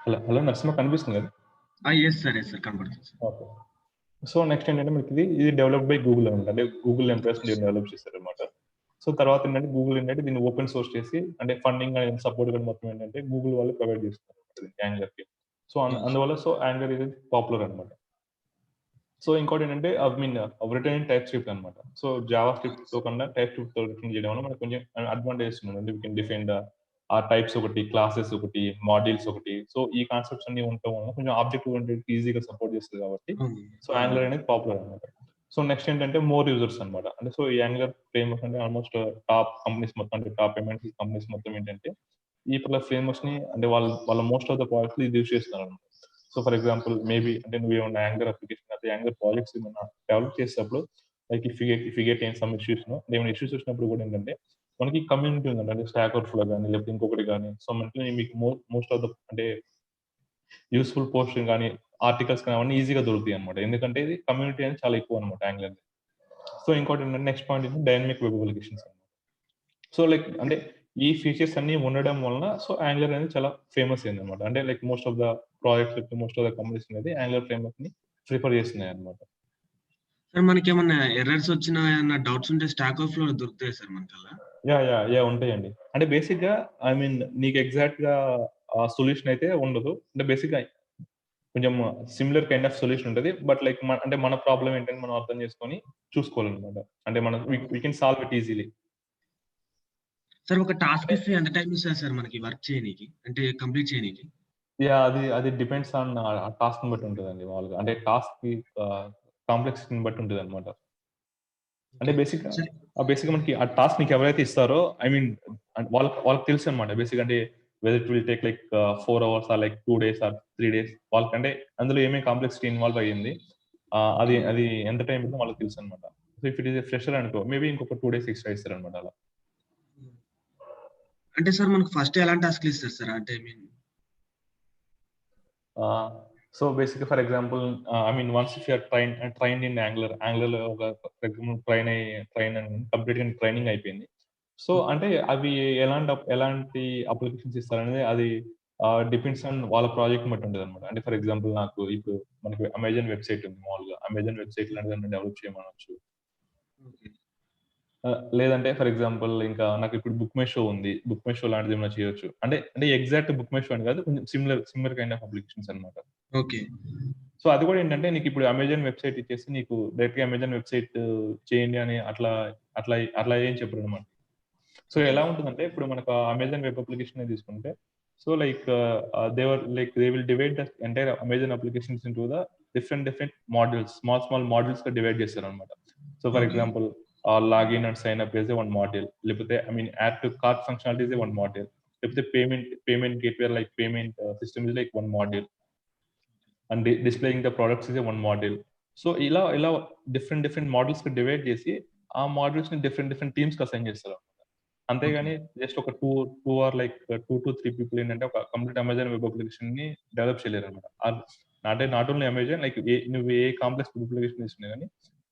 Hello hello Narasimha కనిపిస్తుంది కదా? Yes sir కనపడుతుంది సార్. ఓకే. సో నెక్స్ట్ ఏంటంటే మనకి ఇది డెవలప్డ్ బై గూగుల్ అనమాట. అంటే గూగుల్ ఎంప్లాయీస్ దీన్ని డెవలప్ చేశారనమాట. సో తర్వాత ఏంటంటే గూగుల్ ఏంటంటే దీన్ని ఓపెన్ సోర్స్ చేసి అంటే ఫండింగ్ అనేది సపోర్ట్ కూడా మొత్తం ఏంటంటే గూగుల్ వాళ్ళు ప్రొవైడ్ చేస్తున్నారు యాంగర్‌కి. సో అందువల్ల యాంగర్ ఇది పాపులర్ అనమాట. సో ఇంకోటేంటంటే రిటన్ ఇన్ టైప్ స్క్రిప్ట్ అనమాట. సో జావా స్క్రిప్ట్‌తో కన్నా టైప్ స్క్రిప్ట్‌తో రిటన్ చేయడం వల్ల మనకు కొంచెం అడ్వాంటేజెస్ ఉన్నాయి. అంటే వి కెన్ డిఫైన్ ఆ టైప్స్ ఒకటి, క్లాసెస్ ఒకటి, మాడ్యూల్స్ ఒకటి. సో ఈ కాన్సెప్ట్స్ అన్నీ ఉండటం వల్ల కొంచెం ఆబ్జెక్ట్ ఓరియెంటెడ్ ఈజీగా సపోర్ట్ చేస్తది కాబట్టి సో యాంగులర్ అనేది పాపులర్ అనమాట. సో నెక్స్ట్ ఏంటంటే మోర్ యూజర్స్ అనమాట. అంటే సో ఈ యాంగులర్ ఫ్రేమ్‌వర్క్ అంటే ఆల్‌మోస్ట్ టాప్ కంపెనీస్ మొత్తం అంటే టాప్ ఎంఎన్‌సీ కంపెనీస్ మొత్తం ఏంటంటే ఈ ఫ్రేమ్‌వర్క్స్‌ని అంటే వాళ్ళ మోస్ట్ ఆఫ్ ద ప్రాజెక్ట్స్‌లో ఇది యూజ్ చేస్తున్నారనమాట. సో ఫర్ ఎగ్జాంపుల్ మేబీ అంటే నువ్వేమన్నా యాంగర్ అప్లికేషన్ అయితే యాంగర్ ప్రాజెక్ట్స్ ఏమన్నా డెవలప్ చేసేటప్పుడు like if you get some ఇష్యూస్‌నో ఏమైనా ఇష్యూస్ వచ్చినప్పుడు కూడా ఏంటంటే మనకి కమ్యూనిటీ ఉందండి. అంటే స్టాక్ ఓవర్‌ఫ్లో గాని లేకపోతే ఇంకొకటి గాని సో మనకి మీకు మోస్ట్ ఆఫ్ ద అంటే యూజ్‌ఫుల్ పోస్టింగ్ గాని, ఆర్టికల్స్ గాని అవన్నీ ఈజీగా దొరుకుతాయన్నమాట. ఎందుకంటే ఇది కమ్యూనిటీ అనేది చాలా ఎక్కువన్నమాట యాంగులర్‌ది. సో ఇంకోటేంటంటే నెక్స్ట్ పాయింట్ ఏంటంటే డైనమిక్ వెబ్ అప్లికేషన్స్ అన్నమాట. సో లైక్ అంటే ఈ ఫీచర్స్ అన్నీ ఉండడం వలన సో యాంగులర్ అనేది చాలా ఫేమస్ అయిందన్నమాట. అంటే like most of the projects most of the companies అనేది యాంగులర్ ఫ్రేమ్‌వర్క్‌ని ప్రిఫర్ చేస్తున్నాయన్నమాట. సార్ మనకేమన్నా ఎర్రర్స్ వచ్చినా ఏమన్నా డౌట్స్ ఉంటే స్టాక్ ఓవర్‌ఫ్లోలో దొరుకుతాయా సార్ మనకల్లా? యాహ్! ఉంటాయండి. అంటే బేసిక్‌గా నీకు ఎగ్జాక్ట్‌గా ఆ సొల్యూషన్ అయితే ఉండదు. అంటే బేసిక్‌గా కొంచెం సిమిలర్ కైండ్ ఆఫ్ సొల్యూషన్ ఉంటది. బట్ లైక్ అంటే మన ప్రాబ్లమ్ ఏంటని మనం అర్థం చేసుకొని చూసుకోవాలన్నమాట. అంటే మనం we can solve it easily. Sir ఒక టాస్క్ అంటే ఇస్తే ఎంత టైమ్ ఇస్తది సార్ మనకి వర్క్ చేయనీకి? అంటే కంప్లీట్ చేయనీకి? అది డిపెండ్స్ ఆన్ ఆ టాస్క్‌ని బట్టి ఉంటదండి మామూలుగా. అంటే టాస్క్‌కి కాంప్లెక్సిటీని బట్టి ఉంటదన్నమాట. అంటే ఓకే. సరే. బేసిక్‌గా మనకి ఆ టాస్క్ నీకెవరైతే ఇస్తారో వాళ్ళకి వాళ్ళకి తెలుసన్నమాట. బేసిక్‌గా అంటే whether it will take like 4 hours or like 2 days or 3 days వాళ్ళకంటే అందులో ఏమేం కాంప్లెక్సిటీ ఇన్వాల్వ్ అయ్యింది. ఓకే. అది ఎంత టైమ్ పడుతుందో వాళ్ళకి తెలుసన్నమాట. So if it is a fresher అనుకో మేబీ ఇంకొక 2 డేస్ ఎక్స్‌ట్రా ఇస్తారన్నమాట అలా. అంటే సార్ మనకు ఫస్ట్ ఎలాంటి టాస్క్‌లు ఇస్తారు సార్? అంటే ఐ మీన్ సో బేసిక్‌గా for example once if you are trained in యాంగులర్‌లో ఫర్ ఎగ్జాంపుల్ కంప్లీట్‌గా ట్రైనింగ్ అయిపోయింది. So okay. అంటే అవి ఎలాంటి అప్లికేషన్స్ ఇస్తారనేది అది డిపెండ్స్ ఆన్ వాళ్ళ ప్రాజెక్ట్‌ని బట్టి ఉంటదన్నమాట. అంటే ఫర్ ఎగ్జాంపుల్ నాకు ఇప్పుడు మనకి అమెజాన్ వెబ్‌సైట్ ఉంది మామూలుగా. అమెజాన్ వెబ్‌సైట్ లాంటిదేమన్నా డెవలప్ చేయమనొచ్చు. ఓకే. లేదంటే ఫర్ ఎగ్జాంపుల్ ఇంకా నాకిప్పుడు బుక్ మై షో ఉంది. బుక్ మై షో లాంటిదేమైనా చేయొచ్చు. అంటే ఎగ్జాక్ట్ బుక్ మై షో అని కాదు. కొంచెం సిమిలర్ కైండ్ ఆఫ్ అప్లికేషన్స్ అన్నమాట. ఓకే. సో అది కూడా ఏంటంటే నీకిప్పుడు అమెజాన్ వెబ్‌సైట్ ఇచ్చేసి నీకు డైరెక్ట్‌గా అమెజాన్ వెబ్‌సైట్ చేయండి అని అట్లా ఏం చెప్పరనమాట. So okay. ఎలా ఉంటుందంటే ఇప్పుడు మనకు అమెజాన్ వెబ్ అప్లికేషనే తీసుకుంటే so like they will divide the entire Amazon applications into the different modules. Small మాడ్యూల్స్‌గా డివైడ్ చేస్తారనమాట. So for okay. Example login and sign up is one module. లేకపోతే add to cart functionality is one module. లేకపోతే payment gateway like payment system is like one module. And displaying the products is one module. So ఇలా different మోడల్స్‌కి divide చేసి, ఆ మోడల్స్‌ని different టీమ్స్‌కి assign చేస్తారు. Okay. అంతేగాని జస్ట్ ఒక 2 ఆర్ లైక్ 2-3 పీపుల్ ఏంటంటే ఒక కంప్లీట్ అమెజాన్ వెబ్ అప్లికేషన్‌ని డెవలప్ చేయలేరన్నమాట. అంటే నాట్ ఓన్లీ అమెజాన్ లైక్ నువ్వు ఏ కాంప్లెక్స్ వెబ్ అప్లికేషన్ తీసుకున్నా గాని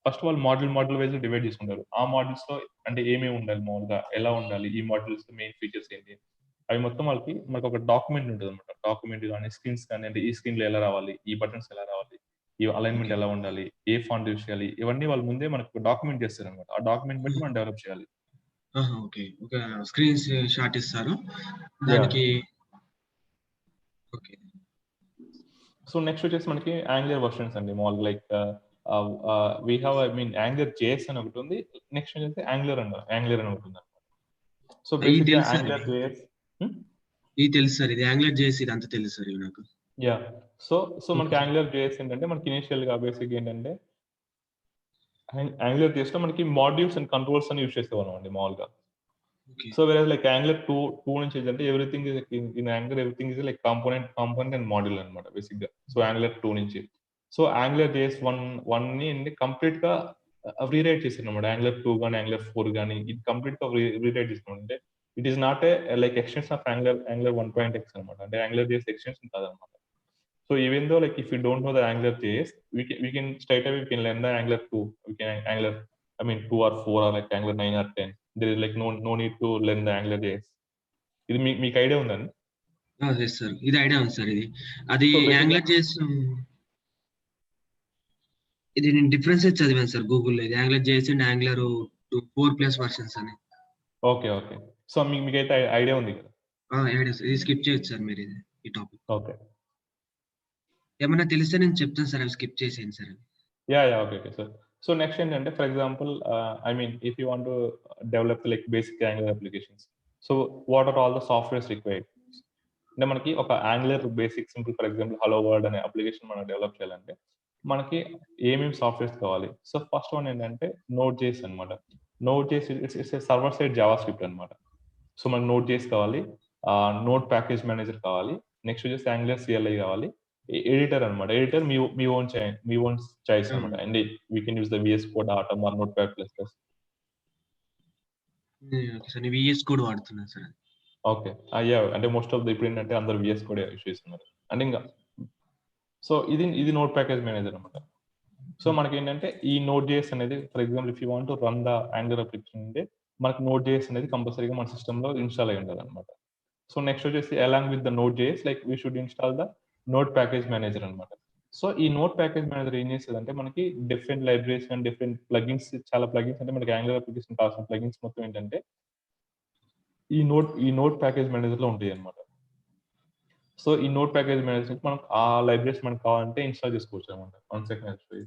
ఫస్ట్ వాళ్ళు మోడల్ వైస్‌గా డివైడ్ చేసుకుంటారు. ఆ మోడల్స్‌లో అంటే ఏమేమి ఉండాలి మామూలుగా? ఎలా ఉండాలి? ఈ మోడల్స్ మెయిన్ ఫీచర్స్ ఏంటి? అవి మొత్తం మనకొక డాక్యుమెంట్ ఉంటదన్నమాట. డాక్యుమెంట్ గాని, స్క్రీన్స్ కానీ అంటే ఈ స్క్రీన్‌లో ఎలా రావాలి? ఈ బటన్స్ ఎలా రావాలి? ఈ ఓకే. అలైన్‌మెంట్ ఎలా ఉండాలి? ఏ ఫాంట్ యూజ్ చేయాలి? ఇవన్నీ వాళ్ళు ముందే మనకు డాక్యుమెంట్ చేస్తారన్నమాట. ఆ డాక్యుమెంట్ బట్టి హ్మ్. మనం డెవలప్ చేయాలి. ఆహా! ఓకే. ఒక స్క్రీన్ షాట్ ఇస్తారు. యాహ్! దానికి ఓకే. సో నెక్స్ట్ వచ్చేసి మనకి యాంగులర్ వెర్షన్స్ అండి. మామూలుగా like we have angular JS అని ఒకటుంది. నెక్స్ట్ వచ్చేసి యాంగులర్ అని ఒకటుందన్నమాట. సో ఇది బేసిక్‌గా తెలుసు సార్ యాంగులర్ ఇవి. జేఎస్ హ్మ్. ఇది తెలుసు సార్. ఇది యాంగులర్ జేఎస్ ఇదంతా తెలుసు సార్ ఇవి నాకు. యాహ్! సో ఓకే మనకి సార్. యాంగులర్ జేఎస్ ఏంటంటే మనకి ఇనీషియల్‌గా బేసిక్‌గా ఏంటంటే యాంగులర్ జేఎస్‌లో మనకి మాడ్యూల్స్ అండ్ కంట్రోల్స్ అని యూజ్ చేసేవాళ్ళమండి మామూలుగా. Okay. So whereas like angular 2 నుంచి ఏంటంటే everything is in angular everything is like component and module అన్నమాట బేసిక్‌గా. సో యాంగులర్ 2 నుంచి. సో యాంగులర్ జేఎస్ 1ని కంప్లీట్‌గా రీరైట్ చేశారన్నమాట. యాంగులర్ 2 గాని, యాంగులర్ 4 గాని ఇది కంప్లీట్‌గా రీరైట్ చేసాం. అంటే it is not like extension of angular 1.x అన్నమాట. అంటే యాంగులర్ జేఎస్ ఎక్స్‌టెన్షన్ కాదన్నమాట. So even though like if you don't know the Angular JS, we can straight away we can learn the Angular 2. We can Angular 2 or 4 or like Angular 9 or 10. There is like no need to learn the Angular JS. ఇది మీకు idea ఉందండి? Yes sir. ఇది idea ఉంది sir ఇది. అది so బేసిక్‌గా angular JS ఇది నేను డిఫరెన్సెస్ చదివాను సార్ గూగుల్‌లో. ఇది angular JS and angular 4+ versions అని. ఓకే. ఓకే. సో మీకైతే ఐడియా ఉంది కదా! Idea sir. ఇది స్కిప్ చేయొచ్చు సార్ మీరిది ఈ టాపిక్. ఓకే. ఏమన్నా తెలిస్తే నేను చెప్తాను సార్. అవి స్కిప్ చేసేయండి సార్ అవి. Yeah! Okay. Okay. So next ఏంటంటే for example I mean if you want to develop like basic Angular applications. So what are all the softwares required? అంటే మనకి ఒక Angular basic simple for example hello world అనే application మనం develop చేయాలంటే మనకి ఏమేమి softwares కావాలి? సో ఫస్ట్ వన్ ఏంటంటే నోడ్.జేఎస్ అన్నమాట. Node JS it's a server side JavaScript అన్నమాట. సో మనకు నోడ్.జేఎస్ కావాలి. నోడ్ ప్యాకేజ్ మేనేజర్ కావాలి. నెక్స్ట్ వచ్చేసి యాంగులర్ CLI కావాలి. ఎడిటర్ అన్నమాట. ఎడిటర్ మీ ఓన్ చాయిస్ అన్నమాట. And we can use the VS Code, Atom or Notepad++. Okay sir. నేను VS కోడ్ వాడుతున్నాను సార్. ఓకే. యాహ్! అంటే మోస్ట్ ఆఫ్ ద ఇప్పుడేంటంటే అందరూ VS Code యూజ్ చేస్తున్నారు. అంటే ఇంగ సో ఇది నోడ్ ప్యాకేజ్ మేనేజర్ అన్నమాట. సో మనకేంటంటే ఈ నోడ్.జేఎస్ అనేది for example if you want to run the angular application అంటే మనకు నోడ్.జేఎస్ అనేది కంపల్సరీగా మన సిస్టమ్‌లో ఇన్‌స్టాల్ అయ్యి ఉండాలన్నమాట. సో నెక్స్ట్ వచ్చేసి along with the Node JS like we should install the node package manager అన్నమాట. సో ఈ నోడ్ ప్యాకేజ్ మేనేజర్ ఏం చేస్తదంటే మనకి different libraries and different plugins చాలా ప్లగిన్స్ అంటే మనకి యాంగులర్ అప్లికేషన్ కావాల్సిన ప్లగిన్స్ మొత్తం ఏంటంటే ఈ నోడ్ ప్యాకేజ్ మేనేజర్‌లో ఉంటాయన్నమాట. సో ఈ నోడ్ ప్యాకేజ్ మేనేజర్ నుంచి మనం ఆ లైబ్రరీస్ మనకు కావాలంటే ఇన్‌స్టాల్ చేసుకోవచ్చన్నమాట. One second I'll show you.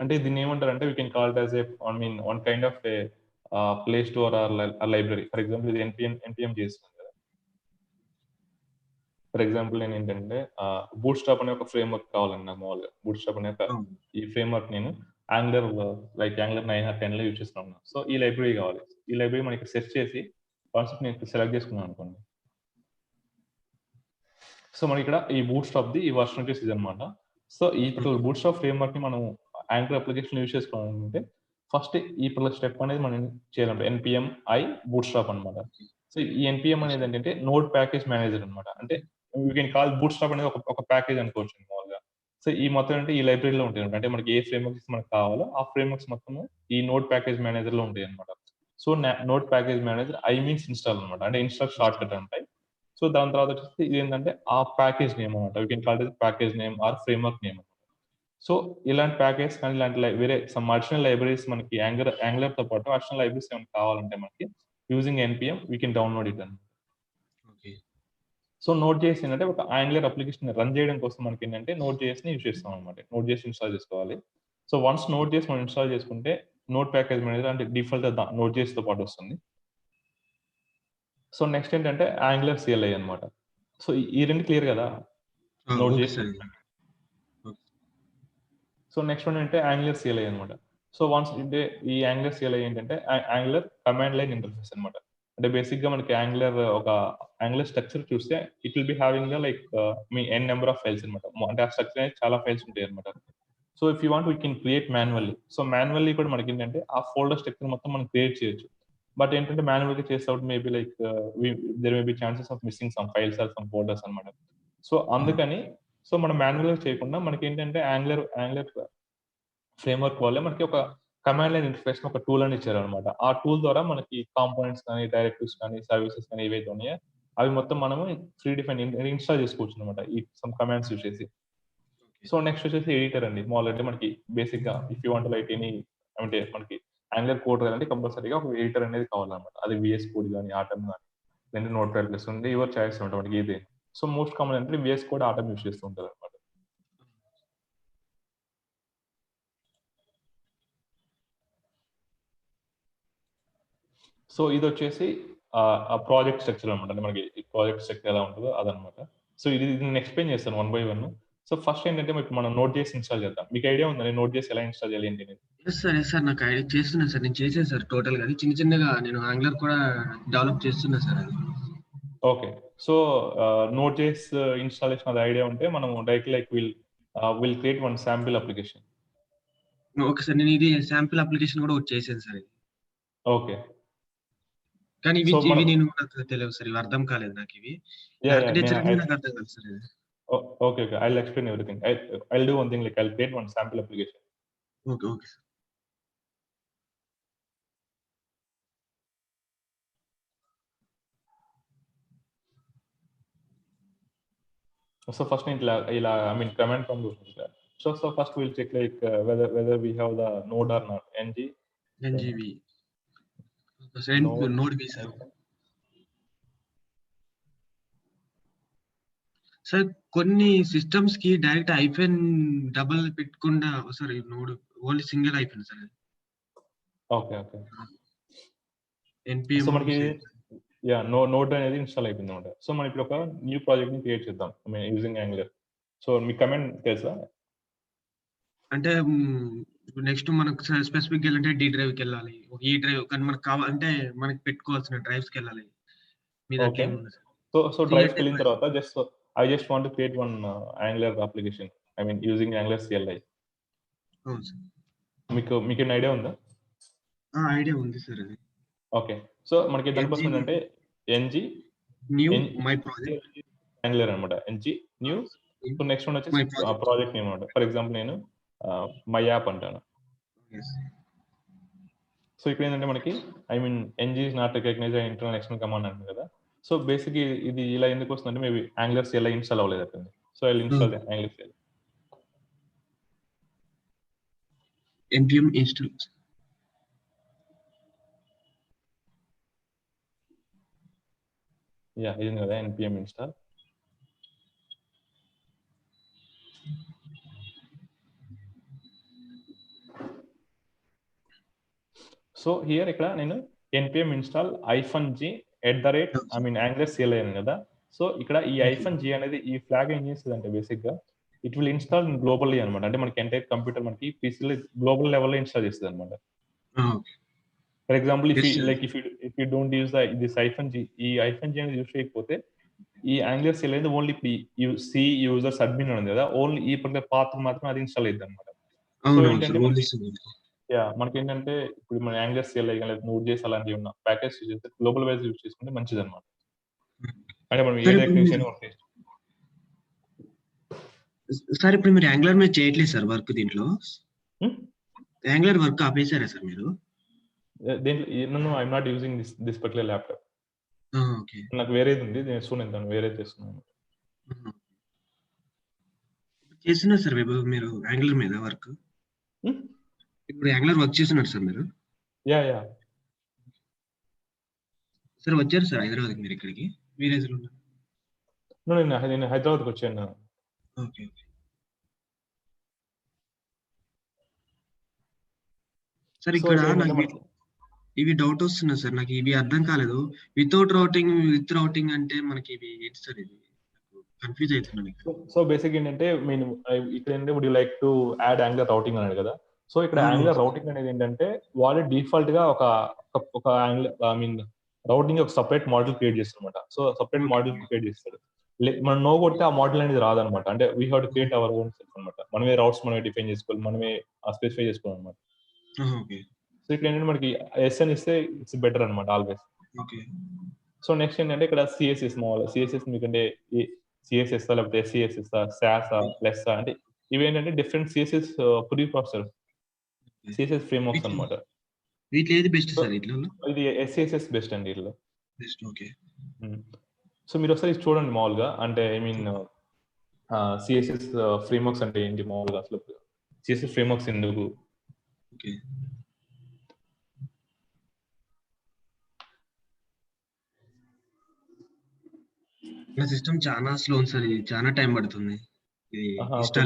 అంటే దీన్ని ఏమంటారంటే we can call it as I mean one kind of a play store or library. For example ఇది NPM చేస్తుంది కదా! ఫర్ ఎగ్జాంపుల్ నేనేంటంటే బూట్‌స్ట్రాప్ అనే ఒక ఫ్రేమ్‌వర్క్ కావాలండి నాకు మామూలుగా. బూట్‌స్ట్రాప్ అనే ఈ ఫ్రేమ్‌వర్క్ నేను యాంగులర్ లైక్ యాంగులర్ 9 ఆర్ 10లో యూజ్ చేస్తున్నాను. సో ఈ లైబ్రరీ కావాలి. ఈ లైబ్రరీ మనం ఇక్కడ సెర్చ్ చేసి కాన్సెప్ట్ నేను సెలెక్ట్ చేసుకున్నాను అనుకోండి. సో మనకిక్కడ ఈ బూట్‌స్ట్రాప్‌ది ఈ వెర్షన్ వచ్చేసి ఇదన్నమాట. సో ఈ బూట్‌స్ట్రాప్ ఫ్రేమ్‌వర్క్‌ని మనం యాంకర్ అప్లికేషన్ యూజ్ చేసుకోవాలనుకుంటే ఫస్ట్ ఈ స్టెప్ అనేది మనం చేయాలంటే npm i బూట్‌స్ట్రాప్ అన్నమాట. సో ఈ npm అనేది ఏంటంటే నోడ్ ప్యాకేజ్ మేనేజర్ అన్నమాట. అంటే యూ కెన్ కాల్ బూట్‌స్ట్రాప్ అనేది ఒక ప్యాకేజ్ అనుకోవచ్చు మామూలుగా. సో ఈ మొత్తం అంటే ఈ లైబ్రరీలో ఉంటాయన్నమాట. అంటే మనకి ఏ ఫ్రేమ్‌వర్క్స్ మనకు కావాలో ఆ ఫ్రేమ్‌వర్క్స్ మొత్తము ఈ నోడ్ ప్యాకేజ్ మేనేజర్‌లో ఉంటాయన్నమాట. So node package manager I means install అన్నమాట. అంటే ఇన్‌స్టాల్ షార్ట్‌కట్ ఉంటాయి. సో దాని తర్వాత వచ్చేసి ఇదేంటంటే ఆ ప్యాకేజ్ నేమ్ అన్నమాట. You can call it package name or framework name. So ఇలాంటి ప్యాకేజ్ కానీ ఇలాంటి వేరే సమ్ అడిషనల్ లైబ్రరీస్ మనకి యాంగులర్‌తో పాటు అడిషనల్ లైబ్రరీస్ ఏమైనా కావాలంటే మనకి using npm we can download it అన్నమాట. ఓకే. సో నోడ్.జేఎస్ ఏంటంటే ఒక యాంగులర్ అప్లికేషన్ రన్ చేయడం కోసం మనకేంటంటే నోడ్.జేఎస్‌ని యూజ్ చేస్తాం అన్నమాట. నోడ్.జేఎస్ ఇన్‌స్టాల్ చేసుకోవాలి. సో వన్స్ నోడ్.జేఎస్ మనం ఇన్‌స్టాల్ చేసుకుంటే నోడ్ ప్యాకేజ్ మేనేజర్ అంటే డిఫాల్ట్‌గా నోడ్.జేఎస్‌తో పాటు వస్తుంది. సో నెక్స్ట్ ఏంటంటే యాంగులర్ CLI అన్నమాట. సో ఈ 2 క్లియర్ కదా! Okay Node JS sir. So next one అంటే యాంగులర్ CLI అన్నమాట. సో వన్స్ అంటే ఈ యాంగులర్ CLI ఏంటంటే యాంగులర్ కమాండ్ లైన్ ఇంటర్ఫేస్ అన్నమాట. అంటే బేసిక్‌గా మనకి ఒక యాంగులర్ స్ట్రక్చర్ చూస్తే it will be having like మీ n నంబర్ ఆఫ్ ఫైల్స్ అన్నమాట. అంటే ఆ స్ట్రక్చర్ అనేది చాలా ఫైల్స్ ఉంటాయన్నమాట. So if you want we can create manually. So manually కూడా మనకేంటంటే ఆ ఫోల్డర్ స్ట్రక్చర్ మొత్తం మనం క్రియేట్ చేయొచ్చు. బట్ ఏంటంటే మాన్యువల్‌గా చేసేటప్పుడు maybe like there may be chances of missing some files or some folders అన్నమాట. సో అందుకని మనం మాన్యువల్‌గా చేయకుండా మనకేంటంటే యాంగులర్ ఫ్రేమ్‌వర్క్ వాళ్ళే మనకి ఒక కమాండ్ లైన్ ఇంటర్ఫేస్ ఒక టూల్ అని ఇచ్చారన్నమాట. ఆ టూల్ ద్వారా మనకి కాంపోనెంట్స్ కానీ, డైరెక్టివ్స్ కానీ, సర్వీసెస్ కానీ ఏవైతే ఉన్నాయో అవి మొత్తం మనము ప్రీ డిఫైన్ ఇన్‌స్టాల్ చేసుకోవచ్చన్నమాట. ఈ సమ్ కమాండ్స్ యూజ్ చేసి. సో నెక్స్ట్ వచ్చేసి ఎడిటర్ అండి. మామూలుగా అంటే మనకి బేసిక్‌గా ఇఫ్ యూ వాంట్ లైక్ అంటే మనకి యాంగులర్ కోడ్ రాయాలంటే కంపల్సరీగా ఒక ఎడిటర్ అనేది కావాలన్నమాట. అది VS కోడ్ గాని, ఆటమ్ గాని, లేదంటే నోట్‌ప్యాడ్+ ఉంది. యువర్ చాయిస్ అన్నమాట మనకి ఏది. సో మోస్ట్ కామన్ అంటే VS కోడ్, ఆటమ్ యూజ్ చేస్తూ ఉంటారన్నమాట. సో ఇదొచ్చేసి ఆ ప్రాజెక్ట్ స్ట్రక్చర్ అన్నమాట. అంటే మనకి ఈ ప్రాజెక్ట్ స్ట్రక్చర్ ఎలా ఉంటదో అదన్నమాట. సో ఇది నేను ఎక్స్‌ప్లెయిన్ చేస్తాను one by one. So first ఏంటంటే ఇప్పుడు మనం నోడ్.జేఎస్ ఇన్‌స్టాల్ చేద్దాం. మీకు ఐడియా ఉందా నోడ్.జేఎస్ ఎలా ఇన్‌స్టాల్ చేయాలి ఏంటి అనేది? Yes sir. నాకు ఐడియా చేస్తున్నా సార్. నేను చేశాను సార్ టోటల్‌గా అది. చిన్నగా నేను యాంగులర్ కూడా డెవలప్ చేస్తున్నా సార్ అది. ఓకే. సో నోడ్.జేఎస్ ఇన్‌స్టాలేషన్ అది ఐడియా ఉంటే మనం directly like will create one sample application. Okay sir. నేను ఇది శాంపిల్ అప్లికేషన్ కూడా ఒకటి చేశాను సార్ ఇది. ఓకే. కానీ సో ఇవి నాకు తెలియవు సార్. ఇవి అర్థం కాలేదు నాకివి. యాహ్! ఆర్కిటెక్చర్ నాకు అర్థం కాదు సార్ ఇది. Okay. I will explain everything. I will do one thing like I will create one sample application. Okay sir. So first ఇలా I mean command prompt ఉంటుంది కదా. So first we'll check like whether we have the node or not. NGV. node node V sir. Sir కొన్ని systems కి direct hyphen double పెట్టకుండా sorry node only single hyphen sir. Okay. NPM so మనకి node అనేది install అయిపోయిందన్నమాట. So మనం ఇప్పుడు ఒక new ప్రాజెక్ట్‌ని క్రియేట్ చేద్దాం. I mean using angular. So మీకు కమాండ్ తెలుసా? అంటే నెక్స్ట్ మనకు స్పెసిఫిక్‌గా వెళ్ళాలంటే డి డ్రైవ్‌కి వెళ్ళాలి. ఒక ఈ డ్రైవ్ కానీ మనకు అంటే మనకి పెట్టుకోవాల్సిన డ్రైవ్స్‌కి వెళ్ళాలి. మీ దాంట్లో ఓకే. ఏముంది సార్? సో డ్రైవ్‌కి వెళ్ళిన తర్వాత I just want to create one Angular application. I mean using Angular CLI. అవును సార్. మీకేమైనా ఐడియా ఉందా? ఐడియా ఉంది సార్ అది. ఓకే. సో మనకి దానికోసం ఏంటంటే న్యూ మై ప్రాజెక్ట్ Angular అన్నమాట. న్యూ సో నెక్స్ట్ వన్ వచ్చేసి ప్రాజెక్ట్ నేమ్ అన్నమాట. ఫర్ ఎగ్జాంపుల్ నేను మై యాప్ అంటాను. సో ఇక్కడ ఏంటంటే మనకి I mean ng is not recognized internal external command అంటుంది కదా. సో బేసిక్ ఇది ఇలా ఎందుకు వస్తుందంటే మేబీ Angular CLI ఇన్‌స్టాల్ అవ్వలేదు అక్కడ. So I will install the Angular CLI. npm install. ఇది ఉంది కదా npm install. సో హియర్ ఇక్కడ నేను npm install -g I mean Angular CLI అని కదా. సో ఇక్కడ ఈ -g అనేది ఈ ఫ్లాగ్ ఏం చేస్తుందంటే బేసిక్ గా ఇట్ విల్ ఇన్‌స్టాల్ గ్లోబల్లీ అన్నమాట. అంటే మనకి ఎంటైర్ కంప్యూటర్ మనకి పీసీలో గ్లోబల్ లెవెల్లో ఇన్‌స్టాల్ చేస్తుంది అన్నమాట. For example if you don't use this -g ఈ -g అనేది యూస్ చేయకపోతే ఈ Angular CLI అనేది ఓన్లీ సి యూజర్స్ అడ్మిన్ ఉంది కదా, ఓన్లీ ఈ పర్టికులర్ పాత్ మాత్రం అది ఇన్‌స్టాల్ అయ్యిద్ది అన్నమాట. సో ఏంటంటే మనకి ఏంటంటే ఇప్పుడు మన Angular CLI కానీ Node.js అలాంటివి ఉన్న ప్యాకేజ్ యూజ్ చేస్తే గ్లోబల్ వైస్ యూజ్ చేసుకుంటే మంచిదన్నమాట. అంటే మనం ఏ డైరెక్ట్ నుంచి అయినా వర్క్ చేయొచ్చు. సార్ ఇప్పుడు మీరు యాంగులర్ మీద చేయట్లేదు సార్ వర్క్ దీంట్లో? యాంగులర్ వర్క్ ఆపేసారా సార్ మీరు? దీంట్లో I'm not using this particular laptop. Okay. నాకు వేరేది ఉంది, నేను వేరేది చేస్తున్నాను. చేస్తున్నారు సార్ మీరు యాంగులర్ మీద వర్క్? ఇప్పుడు యాంగులర్ వర్క్ చేస్తున్నారు సార్ మీరు? యా సార్ వచ్చారు సార్ హైదరాబాద్కి మీరు ఇక్కడికి? విలేజ్ లో నేను హైదరాబాద్కి వచ్చాను. ఓకే. సార్ ఇక్కడ నాకు ఇవి డౌట్ వస్తున్నాయి సార్, నాకు ఇవి అర్థం కాలేదు. వితౌట్ రౌటింగ్ విత్ రౌటింగ్ అంటే మనకి ఇవి ఏంటి సార్? ఇది కన్ఫ్యూజ్ అవుతున్నాను. సో బేసిక్ ఏంటంటే నేను ఇక్కడ ఏంటంటే would you like to add angular routing అన్నాడు కదా. సో ఇక్కడ యాంగులర్ రౌటింగ్ అనేది ఏంటంటే వాళ్ళు డిఫాల్ట్ గా ఒక యాంగులర్ రౌటింగ్ ఒక సపరేట్ మోడల్ క్రియేట్ చేస్తారు అనమాట. సో సపరేట్ మోడల్ క్రియేట్ చేస్తారు. మనం నో కొడితే ఆ మోడల్ అనేది రాదనమాట. అంటే we have to create our own self అనమాట. మనమే రౌట్స్ మనమే డిఫైన్ చేసుకోవాలి, మనమే స్పెసిఫై చేసుకోవాలి అనమాట. సో ఇక్కడ ఏంటంటే మనకి ఎస్ఎన్ ఇస్తే ఇట్స్ బెటర్ అనమాట ఆల్వేస్. సో నెక్స్ట్ ఏంటంటే ఇక్కడ సిఎస్ఎస్ సిఎస్ఎస్ మీకంటే సిఎస్ఎస్ లేకపోతే ఎస్సిఎస్ఎస్ సాస్ ప్లస్ అంటే ఇవేంటంటే different CSS pre processor CSS frameworks అనమాట. వీటిలో ఏది బెస్ట్ సార్? ఇది ఎస్సిఎస్ఎస్ బెస్ట్ అండి వీటిలో. బెస్ట్. ఓకే. సో మీరు ఒకసారి చూడండి మామూలుగా, అంటే ఐ మీన్ సిఎస్ఎస్ ఫ్రేమ్వర్క్స్ అంటే ఏంటి మామూలుగా, అసలు సిఎస్ఎస్ ఫ్రేమ్వర్క్స్ ఎందుకు. ఓకే. నా సిస్టమ్ చాలా స్లో సార్, ఇది చాలా టైం పడుతుంది.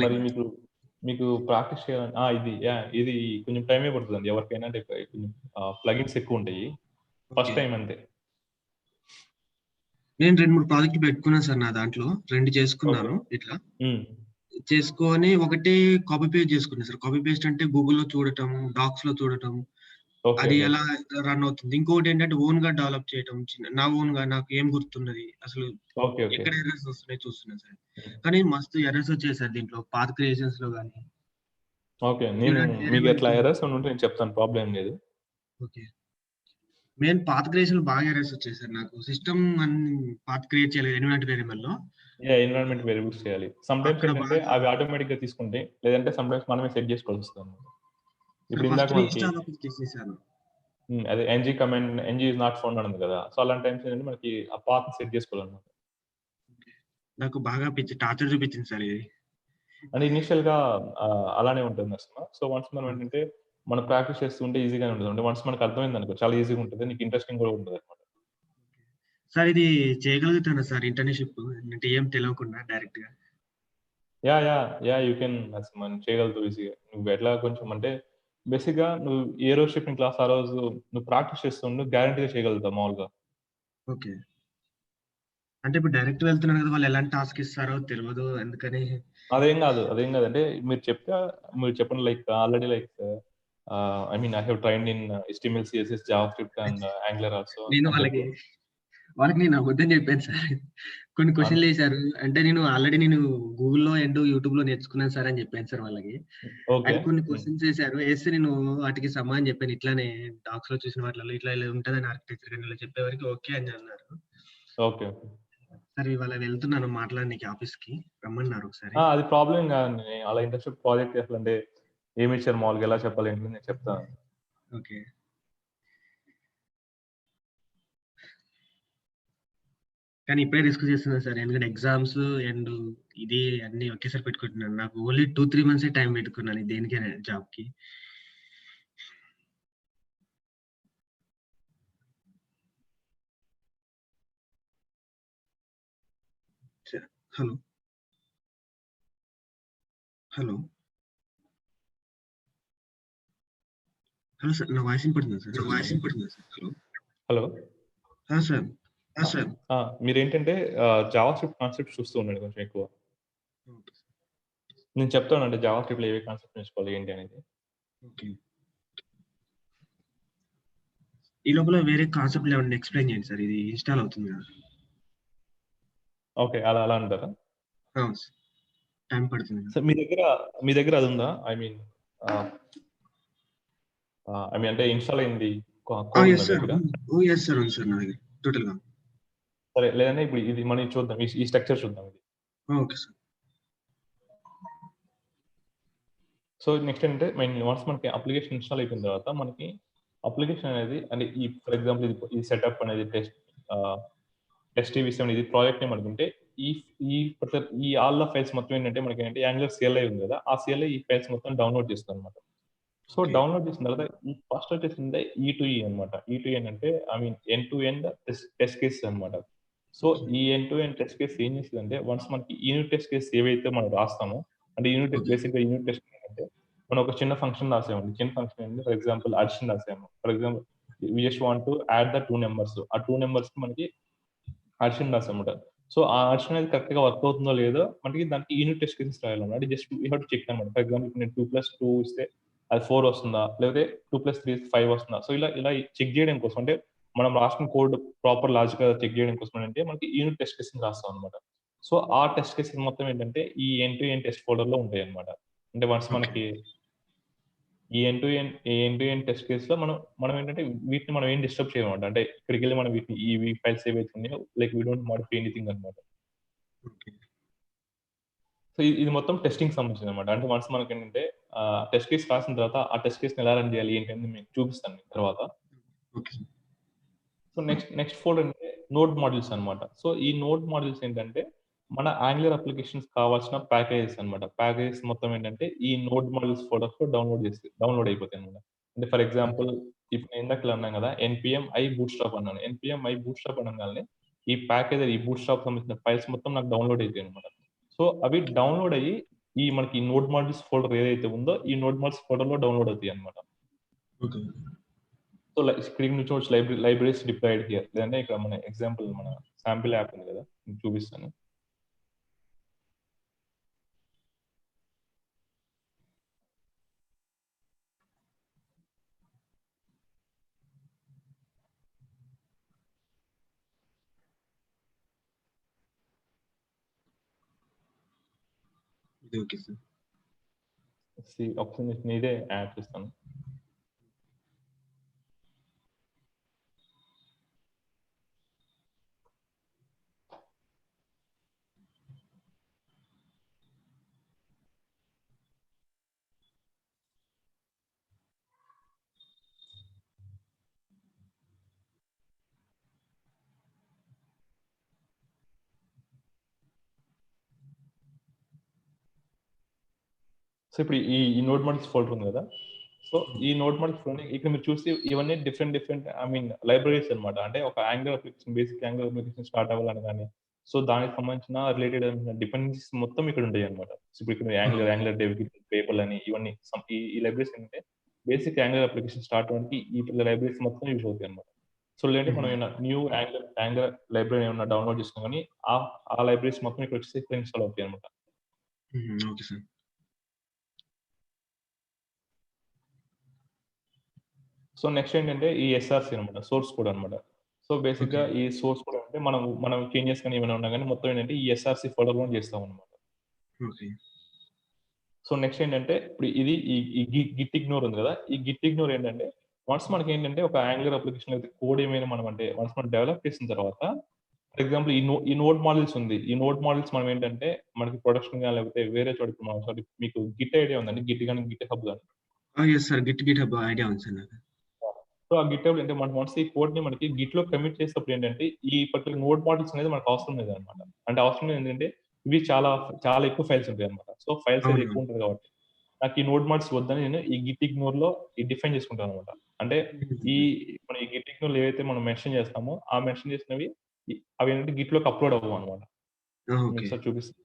మరి మీకు ప్రాక్టీస్ చేయాలని ఇది కొంచెం టైమే పడుతుందండి ఎవరికైనా. అంటే కొంచెం ప్లగిన్స్ ఎక్కువ ఉంటాయి, ఫస్ట్ టైం అంతే. నేను 2-3 ప్రాజెక్టులు పెట్టుకున్నాను సార్, నా దాంట్లో 2 చేసుకున్నాను. ఇట్లా చేసుకొని ఒకటి కాపీ పేస్ట్ చేసుకున్నాను సార్. కాపీ పేస్ట్ అంటే గూగుల్లో చూడటం, డాక్స్ లో చూడటం, అది ఎలా రన్ అవుతుంది. ఇంకోటి ఏంటంటే ఓన్ గా డెవలప్ చేయటం, నా ఓన్ గా నాకు ఏం గుర్తున్నది అసలు ఎక్కడ ఎర్రర్స్ వస్తున్నాయి చూస్తున్నాను సార్. కానీ మస్తు ఎర్రర్స్ వచ్చాయి సార్ దీంట్లో, పాత్ క్రియేషన్స్ లో కానీ. ఓకే, నేను మీకు ఎట్లా ఎర్రర్స్ ఉంటే నేను చెప్తాను, ప్రాబ్లం లేదు. ఓకే. మెయిన్ పాత్ క్రియేషన్ బాగా ఎర్రర్స్ వచ్చాయి సార్ నాకు. సిస్టమ్ పాత్ క్రియేట్ చేయాలి ఎన్విరాన్మెంట్ వేరియబుల్ లో. ఎన్విరాన్మెంట్ వేరియబుల్స్ చేయాలి. సమ్ టైమ్స్ ఏంటంటే అవి ఆటోమేటిక్ గా తీసుకుంటే, లేదంటే సమ్ టైమ్స్ మనమే సెట్ చేసుకోవాల్సి వస్తుంది. ఇప్పుడు ఇందాక అదే ng command ng is not found ఉంది కదా. సో అలాంటి టైమ్స్ ఏంటంటే మనకి ఆ పాత్ సెట్ చేసుకోవాలన్నమాట. నాకు బాగా టార్చర్ చూపించింది సార్ ఇది. అంటే ఇనీషియల్‌గా అలానే ఉంటుంది అసల. సో, వన్స్ మనం ఏంటంటే, మనం ప్రాక్టీస్ చేస్తూ ఉంటే ఈజీగానే ఉంటది. అంటే వన్స్ మనకు అర్థమైందనుకో చాలా ఈజీగా ఉంటది. నీకు ఇంట్రెస్టింగ్ కూడా ఉంటదనమాట. సార్ ఇది చేయగలుగుతానా సార్ ఇంటర్న్‌షిప్? అంటే ఏం తెలవకుండా డైరెక్ట్‌గా? యాహ్! యూ కెన్ అసలు మనం చేయగలుగుతావు ఈజీగా. నువ్వు ఎట్లా కొంచెం అంటే బేసిక్‌గా నువ్వు ఏ రోజు చెప్పిన క్లాస్ ఆ రోజు నువ్వు ప్రాక్టీస్ చేస్తుండు గ్యారంటీ‌గా చేయగలుగుతావు మామూలుగా. ఓకే. అంటే ఇప్పుడు డైరెక్ట్ వెళ్తున్నాను కదా! వాళ్ళు ఎలాంటి టాస్క్ ఇస్తారో తెలవదు. అందుకని అదేం గాదు. అంటే మీరు చెప్పండి like already like I mean I have trained in HTML, CSS, JavaScript and angular also నేను అని చెప్పు. వాళ్ళకి నేను అబద్ధం చెప్పాను సార్. కొన్ని అన్ క్వెషన్‌లేసారు. అంటే నేను గూగుల్‌లో అండ్ యూట్యూబ్‌లో నేర్చుకున్నాను సార్ అని చెప్పాను సార్ వాళ్ళకి. ఓకే. అయితే కొన్ని హ్మ్. క్వెషన్స్ ఏసారు. ఏస్తే నేను వాటికి సమాధానం చెప్పాను. ఇట్లానే డాక్స్‌లో చూసిన వాటిలలో ఇట్లా ఇలా ఉంటదని ఆర్కిటెక్చర్ అని ఇలా చెప్పేవరకు ఓకే అని అన్నారు. ఓకే. సార్ ఇవాళ వెళ్తున్నాను మాట్లాడనీకి ఆఫీస్‌కి. రమ్మన్నారు ఒకసారి. అది ప్రాబ్లమ్ ఏం గాదండి. అలా ఇంటర్న్‌షిప్ ప్రాజెక్ట్ చేయాలంటే ఏమిచ్చారు మామూలుగా ఎలా చెప్పాలి ఏంటి నేను చెప్తాను. ఓకే. కానీ ఇప్పుడే రిస్క్ చేస్తున్నాను సార్. ఎందుకంటే ఎగ్జామ్స్ అండ్ ఇది అన్నీ ఒకేసారి పెట్టుకుంటున్నాను. నాకు ఓన్లీ 2, 3 మంత్సే టైం పెట్టుకున్నాను దేనికైనా జాబ్‌కి. స హలో! హలో! Hello sir. నా వాయిస్ వినపడుతుందా సార్? హలో! హలో! ఆ! సార్. మీరేంటంటే జావాస్క్రిప్ట్ కాన్సెప్ట్స్ చూస్తూ ఉండండి కొంచెం ఎక్కువ. ఓకే. నేను చెప్తానండి జావాస్క్రిప్ట్‌లో ఏవే కాన్సెప్ట్స్ నేర్చుకోవాలి ఏంటి అనేది. ఓకే. ఈ లోపల వేరే కాన్సెప్ట్‌లు ఏమన్నా ఎక్స్‌ప్లెయిన్ చేయండి సార్. ఇది ఇన్‌స్టాల్ అవుతుంది కదా! ఓకే. అలా అంటారా? అవును సార్. టైం పడుతుంది కదా! సో, మీ దగ్గర అదుందా? ఆహ్, అంటే ఇన్‌స్టాల్ అయింది కోడ్ ఉందా యెస్ మీ సార్. దగ్గర? Yes sir. ఉంది సార్ నా దగ్గర. టోటల్‌గా. సరే లేదంటే ఇప్పుడు ఇది మనం చూద్దాం. ఈ స్ట్రక్చర్ చూద్దాం ఇది. Okay sir. సో, నెక్స్ట్ ఏంటంటే వన్స్ మనకి అప్లికేషన్ ఇన్‌స్టాల్ అయిపోయిన తర్వాత మనకి అప్లికేషన్ అనేది అంటే ఫర్ ఎగ్జాంపుల్ ఈ సెటప్ అనేది ఆహ్, టెస్ట్ టీవీ7 ఇది ప్రాజెక్ట్ నేమ్ అనుకుంటే ఈ ఈ ఆల్ ఫైల్స్ మొత్తం ఏంటంటే మనకేంటంటే యాంగులర్ CLI ఉంది గదా! ఆ CLI ఈ ఫైల్స్ మొత్తం డౌన్‌లోడ్ చేస్తదనమాట. So, okay. డౌన్‌లోడ్ చేసిన తర్వాత ఈ ఫస్ట్ వచ్చేసిందే ఈ అన్నమాట. అంటే end to end test cases అన్నమాట. సో, ఈ end to end test case ఏం చేస్తదంటే వన్స్ మనకి యూనిట్ టెస్ట్ కేస్ ఏవైతే మనం రాస్తామో అంటే ఓకే. బేసిక్‌గా యూనిట్ టెస్ట్ ఏంటంటే మనం ఒక చిన్న ఫంక్షన్ రాసామండి. చిన్న ఫంక్షన్ ఏంటి ఫర్ ఎగ్జాంపుల్ అడిషన్ రాసాము. For example we just want to add the 2 numbers. ఆ 2 నంబర్స్‌కి మనకి అడిషన్ రాసామన్నమాట. సో, ఆ అడిషన్ అనేది కరెక్ట్‌గా వర్క్ అవుతుందో లేదో మనకి దానికి యూనిట్ టెస్ట్ కేసెస్ రాయాలన్నమాట. Just we have to check అన్నమాట. ఫర్ ఎగ్జాంపుల్ ఇప్పుడు నేను 2+2 ఇస్తే అది 4 వస్తుందా? లేకపోతే 2+3 5 వస్తుందా? సో, ఇలా చెక్ చేయడం కోసం అంటే మనం రాసిన కోడ్ ప్రాపర్ లాజిక్‌గా చెక్ చేయడం కోసం ఏంటంటే మనకి యూనిట్ టెస్ట్ కేసెస్ రాస్తామన్నమాట. సో, ఆ టెస్ట్ కేసెస్ మొత్తం ఏంటంటే ఈ ఎండ్ టు ఎండ్ టెస్ట్ ఫోల్డర్‌లో ఉంటాయన్నమాట. అంటే వన్స్ ఓకే. మనకి ఈ ఎండ్ టు ఎండ్ టెస్ట్ కేస్‌లో మనం ఏంటంటే వీటిని మనం ఏం డిస్టర్బ్ చేయమన్నమాట. అంటే ఇక్కడికెళ్ళి మనం ఇవి ఫైల్స్ ఏవైతే ఉన్నాయో like we don't modify anything అన్నమాట. ఓకే. సో, ఇది మొత్తం టెస్టింగ్‌కి సంబంధించిందన్నమాట. అంటే వన్స్ మనకేంటంటే టెస్ట్ కేస్ రాసిన తర్వాత ఆ టెస్ట్ కేస్‌ని ఎలా రన్ చేయాలి ఏంటి అనేది మీకు చూపిస్తాను మీకు తర్వాత. ఓకే. సో, నెక్స్ట్ ఫోల్డర్ అంటే నోడ్ మాడ్యూల్స్ అన్నమాట. సో, ఈ నోడ్ మాడ్యూల్స్ ఏంటంటే మన యాంగులర్ అప్లికేషన్స్ కావాల్సిన ప్యాకేజెస్ అన్నమాట. ప్యాకేజెస్ మొత్తం ఏంటంటే ఈ నోడ్ మాడ్యూల్స్ ఫోల్డర్స్‌లో డౌన్‌లోడ్ అయిపోతాయన్నమాట. అంటే ఫర్ ఓకే. ఎగ్జాంపుల్ ఇప్పుడు ఇందాకలా అన్నాం కదా! ఎన్‌పీఎం ఐ బూట్‌స్ట్రాప్ అన్నాను. ఎన్‌పీఎం ఐ బూట్‌స్ట్రాప్ అనంగాల్నే ఈ బూట్‌స్ట్రాప్ సంబంధించిన ఫైల్స్ మొత్తం నాకు డౌన్‌లోడ్ అయితాయన్నమాట. సో, అవి డౌన్‌లోడ్ అయ్యి మనకి నోడ్ మాడ్యూల్స్ ఫోల్డర్ ఏదైతే ఉందో ఈ నోడ్ మాడ్యూల్స్ ఫోల్డర్‌లో డౌన్‌లోడ్ అవుతాయన్నమాట. ఓకే. సో, స్క్రీన్ మీద చూడొచ్చు లైబ్రరీస్ డిప్లాయిడ్ హియర్. లేదంటే ఇక్కడ మన ఎగ్జాంపుల్ మన సాంపిల్ యాప్ ఉంది కదా! మీకు చూపిస్తాను. ఇది ఓకే సార్. ఒకసారి నీదే యాడ్ చేస్తాను. సో ఇప్పుడు ఈ నోడ్ మాడ్యూల్స్ ఫోల్డర్ ఉంది కదా, సో ఈ నోడ్ మాడ్యూల్స్ ఫోల్డర్ ఇక్కడ మీరు చూస్తే ఇవన్నీ డిఫరెంట్ ఐ మీన్ లైబ్రరీస్ అన్నమాట. అంటే ఒక angular application, basic angular application start అవ్వాలని కానీ, సో దానికి సంబంధించిన రిలేటెడ్ డిపెండెన్సీస్ మొత్తం ఇక్కడ ఉంటాయి అనమాట. సో ఇప్పుడు ఇక్కడ యాంగులర్ డెవ్ కిట్, పేపర్ అని ఇవన్నీ ఈ లైబ్రరీస్ ఏంటంటే బేసిక్ యాంగులర్ అప్లికేషన్ స్టార్ట్ అవ్వడానికి ఈ లైబ్రరీస్ మొత్తం యూజ్ అవుతాయి అనమాట. సో లేదంటే మనం ఏమైనా న్యూ యాంగులర్ లైబ్రరీ ఏమైనా డౌన్లోడ్ చేసుకున్నా కానీ ఆ లైబ్రరీస్ మొత్తం ఇక్కడ వచ్చేసి ఇక్కడ ఇన్స్టాల్ అవుతాయి అనమాట. Okay sir. సో నెక్స్ట్ ఏంటంటే ఈ ఎస్ఆర్సి అనమాట, సోర్స్ కోడ్ అనమాట. సో బేసిక్ గా ఈ సోర్స్ కోడ్ అంటే మనం చేంజెస్ కానీ ఏమైనా ఉన్నా కానీ మొత్తం ఏంటంటే ఈ ఎస్ఆర్సి ఫోల్డర్ లో చేస్తాం అనమాట. సో నెక్స్ట్ ఏంటంటే ఇప్పుడు ఇది ఈ గిట్ ఇగ్నోర్ ఉంది కదా, ఈ గిట్ ఇగ్నోర్ ఏంటంటే వన్స్ మనకి ఏంటంటే ఒక యాంగులర్ అప్లికేషన్ అయితే కోడ్ ఏమైనా మనం అంటే వన్స్ మనం డెవలప్ చేసిన తర్వాత, ఫర్ ఎగ్జాంపుల్ ఈ నోడ్ మాడ్యూల్స్ ఉంది, ఈ నోడ్ మాడ్యూల్స్ మనం ఏంటంటే మనకి ప్రొడక్షన్ కానీ లేకపోతే వేరే చోట మీకు గిట్ ఐడియా ఉందండి, గిట్ కానీ గిట్ హబ్ కానీ? Yes sir, GitHub idea ఉంది సార్ నాకు. సో ఆ గిట్ హబ్ అంటే మనం వన్స్ ఈ కోడ్ ని మనకి గిట్ లో కమిట్ చేసేటప్పుడు ఏంటంటే ఈ పర్టికులర్ నోడ్ మాడ్యూల్స్ అనేది మనకు అవసరం లేదు అనమాట. అంటే అవసరం లేదు ఏంటంటే ఇవి చాలా ఎక్కువ ఫైల్స్ ఉంటాయి అనమాట. సో ఫైల్స్ అనేది ఎక్కువ ఉంటుంది కాబట్టి నాకు ఈ నోడ్ మాడ్యూల్స్ వద్దని నేను ఈ గిట్ ఇగ్నోర్ లో డిఫైన్ చేసుకుంటాను అనమాట. అంటే మన ఈ గిట్ ఇగ్నోర్ ఏవైతే మనం మెన్షన్ చేస్తామో ఆ మెన్షన్ చేసినవి అవి ఏంటంటే గిట్ లోకి అప్లోడ్ అవ్వవు అనమాట. సార్ చూపిస్తాను.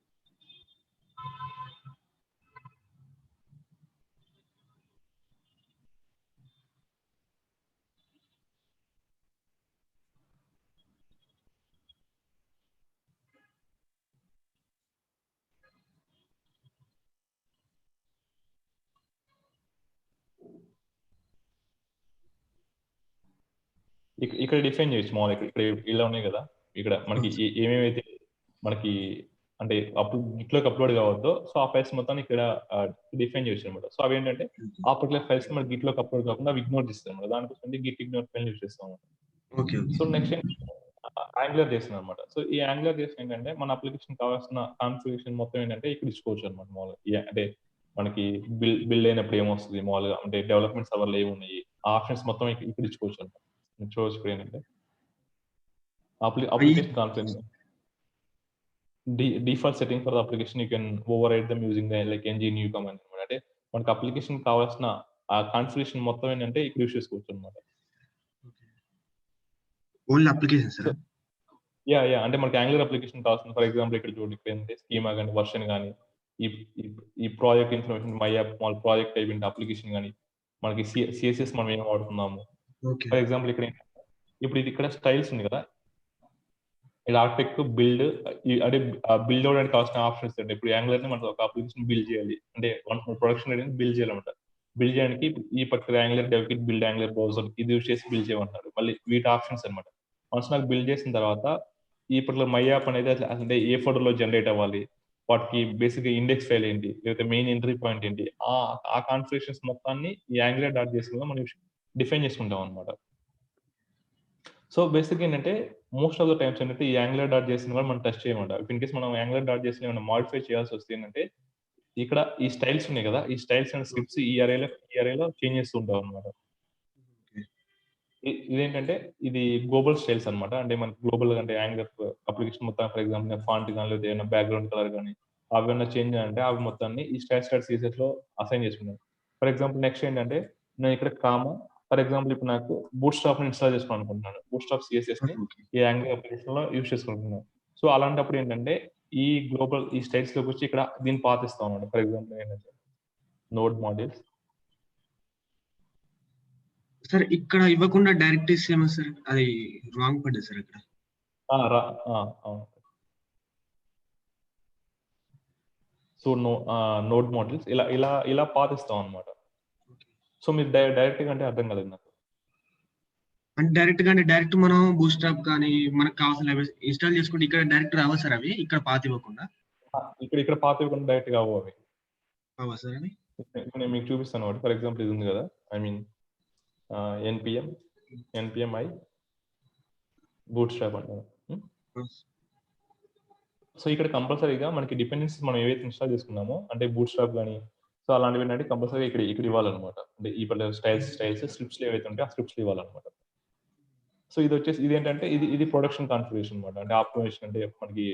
ఇక్కడ డిఫైన్ చేయొచ్చు మామూలుగా. ఇక్కడ ఇలా ఉన్నాయి కదా, ఇక్కడ మనకి ఏమేమైతే మనకి అంటే గిట్లోకి అప్లోడ్ కావద్దో సో ఆ ఫైల్స్ మొత్తాన్ని ఇక్కడ డిఫైన్ చేయొచ్చు అనమాట. సో అవి ఏంటంటే ఆ పర్టికులర్ ఫైల్స్ మనకి గిట్లోకి అప్లోడ్ కాకుండా అవి ఇగ్నోర్ చేస్తాం అనమాట. దానికోసం గిట్ ఇగ్నోర్ ఫైల్ యూజ్ చేస్తాం. సో నెక్స్ట్ యాంగులర్ చేస్తుంది అనమాట. సో ఈ యాంగులర్ చేసిన ఏంటంటే మన అప్లికేషన్ కావాల్సిన కాన్ఫిగరేషన్ మొత్తం ఏంటంటే ఇక్కడ ఇచ్చుకోవచ్చు అనమాట. మామూలుగా అంటే మనకి బిల్డ్ అయినప్పుడు ఏమొస్తుంది మామూలుగా, అంటే డెవలప్మెంట్ సర్వర్లో ఏమున్నాయి ఆ ఆప్షన్స్ మొత్తం ఇక్కడ ఇచ్చుకోవచ్చు అనమాట. చూడవచ్చు ఇక్కడ ఏంటంటే application config, default setting for the application you can override them using the like ng-new command అనమాట. అంటే మనకి అప్లికేషన్ కావాల్సిన ఆ కాన్ఫిగరేషన్ మొత్తం ఏంటంటే ఇక్కడ యూస్ చేసుకోవచ్చు అనమాట. Only application sir? యా అంటే మనకి యాంగులర్ అప్లికేషన్ కావాల్సిన, ఫర్ ఎగ్జాంపుల్ ఇక్కడ చూడండి, ఇక్కడ ఏంటంటే స్కీమా కానీ వర్షన్ కానీ ఈ project information, my app project type ఏంటి, అప్లికేషన్ కానీ మనకి సిఎస్ఎస్ మనం ఏం వాడుతున్నాము. ఫర్ ఎగ్జాంపుల్ ఇప్పుడు ఇది ఇక్కడ స్టైల్స్ ఉంది కదా, ఇలా ఆర్టిక్ బిల్డ్ అంటే బిల్డ్ అవడానికి కావాల్సిన ఆప్షన్స్ అంటే ఇప్పుడు యాంగులర్ ని మనం ఒక అప్లికేషన్ బిల్డ్ చేయాలి అంటే ప్రొడక్షన్ బిల్డ్ చేయాలన్నమాట. బిల్డ్ చేయడానికి ఈ particular angular dev kit, build angular browser ఇది యూస్ చేసి బిల్డ్ చేయమంటారు. మళ్ళీ వీటి ఆప్షన్స్ అనమాట. వన్స్ నాకు బిల్డ్ చేసిన తర్వాత ఈ పర్టికులర్ మై యాప్ అనేది అంటే ఏ ఫోల్డర్ లో జనరేట్ అవ్వాలి, వాటికి బేసిక్ ఇండెక్స్ ఫైల్ ఏంటి, లేకపోతే మెయిన్ ఎంట్రీ పాయింట్ ఏంటి, ఆ కాన్ఫిగరేషన్స్ మొత్తాన్ని ఈ యాంగులర్ డాట్ చేసిన మనం డిఫైన్ చేసుకుంటాం అనమాట. సో బేసిక్ ఏంటంటే మోస్ట్ ఆఫ్ ద టైమ్స్ ఏంటంటే ఈ యాంగులర్ డాట్ చేసిన కూడా మనం టెస్ట్ చేయమంట. ఇన్ కేస్ మనం యాంగులర్ డాట్ చేసిన ఏమైనా మాడిఫై చేయాల్సి వస్తే ఏంటంటే ఇక్కడ ఈ స్టైల్స్ ఉన్నాయి కదా, ఈ స్టైల్స్ అండ్ స్క్రిప్ట్స్ ఈ అరేలో చేంజ్ చేస్తూ ఉంటాం అనమాట. ఇదేంటంటే ఇది గ్లోబల్ స్టైల్స్ అనమాట. అంటే మనకి గ్లోబల్ అంటే యాంగులర్ అప్లికేషన్ మొత్తం ఫర్ ఎగ్జాంపుల్ ఫాంట్ కానీ లేదా ఏమైనా బ్యాక్గ్రౌండ్ కలర్ కానీ అవి ఏమైనా చేంజ్ అంటే అవి మొత్తాన్ని ఈ స్టైల్ సీసెస్ లో అసైన్ చేసుకున్నాను. ఫర్ ఎగ్జాంపుల్ నెక్స్ట్ ఏంటంటే నేను ఇక్కడ ఫర్ ఎగ్జాంపుల్ ఇప్పుడు నాకు బూట్ స్టాప్ ని ఇన్స్టాల్ చేసుకోవాలి అనుకుంటున్నాను. బూట్ స్టాప్ సిఎస్ఎస్ ని ఈ యాంగులర్ అప్లికేషన్ లో యూస్ చేసుకుంటున్నాను. సో అలాంటప్పుడు ఏంటంటే ఈ గ్లోబల్ ఈ స్టైల్స్ లోకి వచ్చి ఇక్కడ దీన్ని పాతిస్తాం అన్నమాట. ఫర్ ఎగ్జాంపుల్ ఏంటంటే నోడ్ మాడ్యూల్స్ సార్ ఇక్కడ ఇవ్వకుండా డైరెక్ట్ ఇస్తామా సార్? అది రాంగ్ పడ్డది సార్ ఇక్కడ. సో నోడ్ మాడ్యూల్స్ ఇలా పాతిస్తాం అనమాట. సో మీరు డైరెక్ట్ గా అంటే అర్థం కాలేదు నాకు. అంటే డైరెక్ట్ మనం బూట్ స్ట్రాప్ కానీ మనకు కావాల్సిన ఇన్స్టాల్ చేసుకుంటే ఇక్కడ డైరెక్ట్ రావా సార్? అవి ఇక్కడ పాత ఇవ్వకుండా ఇక్కడ పాత ఇవ్వకుండా డైరెక్ట్ గా అవ్వవు అవి. అవా సార్? అవి నేను మీకు చూపిస్తాను. ఫర్ ఎగ్జాంపుల్ ఇది ఉంది కదా, I mean npm i boot strap అంటారు. సో ఇక్కడ కంపల్సరీగా మనకి డిపెండెన్సీస్ మనం ఏవైతే ఇన్స్టాల్ చేసుకున్నామో అంటే బూట్ స్ట్రాప్ కానీ సో అలాంటివి ఏంటంటే కంపల్సరీగా ఇక్కడ ఇవ్వాలన్నమాట. అంటే ఈ స్టైల్స్ స్క్రిప్ట్స్ ఏవైతే ఉంటాయో ఆ స్క్రిప్ట్స్ ఇవ్వాలన్నమాట. సో ఇది వచ్చేసి ఇదేంటంటే ఇది ప్రొడక్షన్ కాన్ఫిగరేషన్ అనమాట. అంటే ఆప్టిమైజేషన్ అంటే మనకి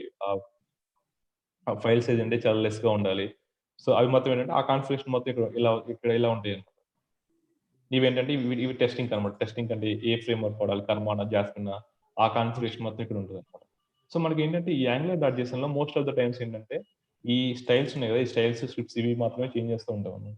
ఫైల్ సైజ్ అంటే చాలా లెస్ గా ఉండాలి. సో అవి మొత్తం ఏంటంటే ఆ కాన్ఫిగరేషన్ మొత్తం ఇక్కడ ఇలా ఉంటాయి అన్నమాట. ఇవేంటంటే ఇవి టెస్టింగ్ అనమాట. టెస్టింగ్ అంటే ఏ ఫ్రేమ్‌వర్క్ వాడాలి, కర్మానా, జాస్మినా ఆ కాన్ఫిగరేషన్ మొత్తం ఇక్కడ ఉంటదన్నమాట. సో మనకేంటంటే ఈ యాంగులర్ డాట్ జేసన్‌లో మోస్ట్ ఆఫ్ ద టైమ్స్ ఏంటంటే ఈ స్టైల్స్ ఉన్నాయి గదా! ఈ స్టైల్స్, స్క్రిప్ట్స్ ఇవి మాత్రమే చేంజ్ చేస్తూ ఉంటామన్నమాట.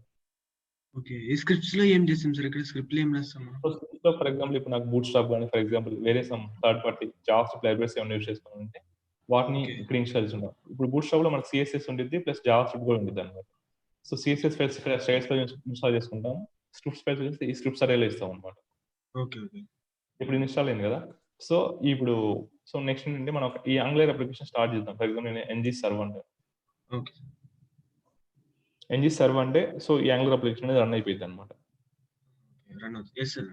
ఓకే. ఈ స్క్రిప్ట్స్‌లో ఏం చేస్తాం సార్? ఇక్కడ స్క్రిప్ట్‌లో ఏం రాస్తాము? సో స్క్రిప్ట్‌లో ఫర్ ఎగ్జాంపుల్ ఇప్పుడు నాకు బూట్ స్ట్రాప్ గాని, ఫర్ ఎగ్జాంపుల్ వేరే some third party JavaScript libraries ఏమైనా యూజ్ చేసుకోవాలంటే వాటిని ఓకే. ఇక్కడ ఇన్‌స్టాల్ చేసుకుంటాం. ఇప్పుడు బూట్ స్ట్రాప్‌లో మనకు సీఎస్ఎస్ ఉండిద్ది ప్లస్ జావాస్క్రిప్ట్ కూడా ఉండిద్దన్నమాట. సో సీఎస్ఎస్ ఫైల్స్ ఇక్కడ స్టైల్స్ ఫైల్స్ ఇన్‌స్టాల్ చేసుకుంటాం. స్క్రిప్ట్స్ ఫైల్స్ వచ్చేసి ఈ స్క్రిప్ట్స్ అరేలో ఇస్తామన్నమాట. ఓకే. ఓకే. ఇప్పుడు ఇన్‌స్టాల్ అయింది గదా! సో ఇప్పుడు నెక్స్ట్ ఏంటంటే మనం ఈ యాంగులర్ అప్లికేషన్ స్టార్ట్ చేద్దాం. ఫర్ ఎగ్జాంపుల్ నేను ఎన్‌జీ సర్వ్ అంటే ఓకే. ఎన్‌జీ సర్వ్ అంటే ఈ యాంగులర్ అప్లికేషన్ అనేది రన్ అయిపోయిద్దన్నమాట. రన్ అవుతుంది. Yes sir.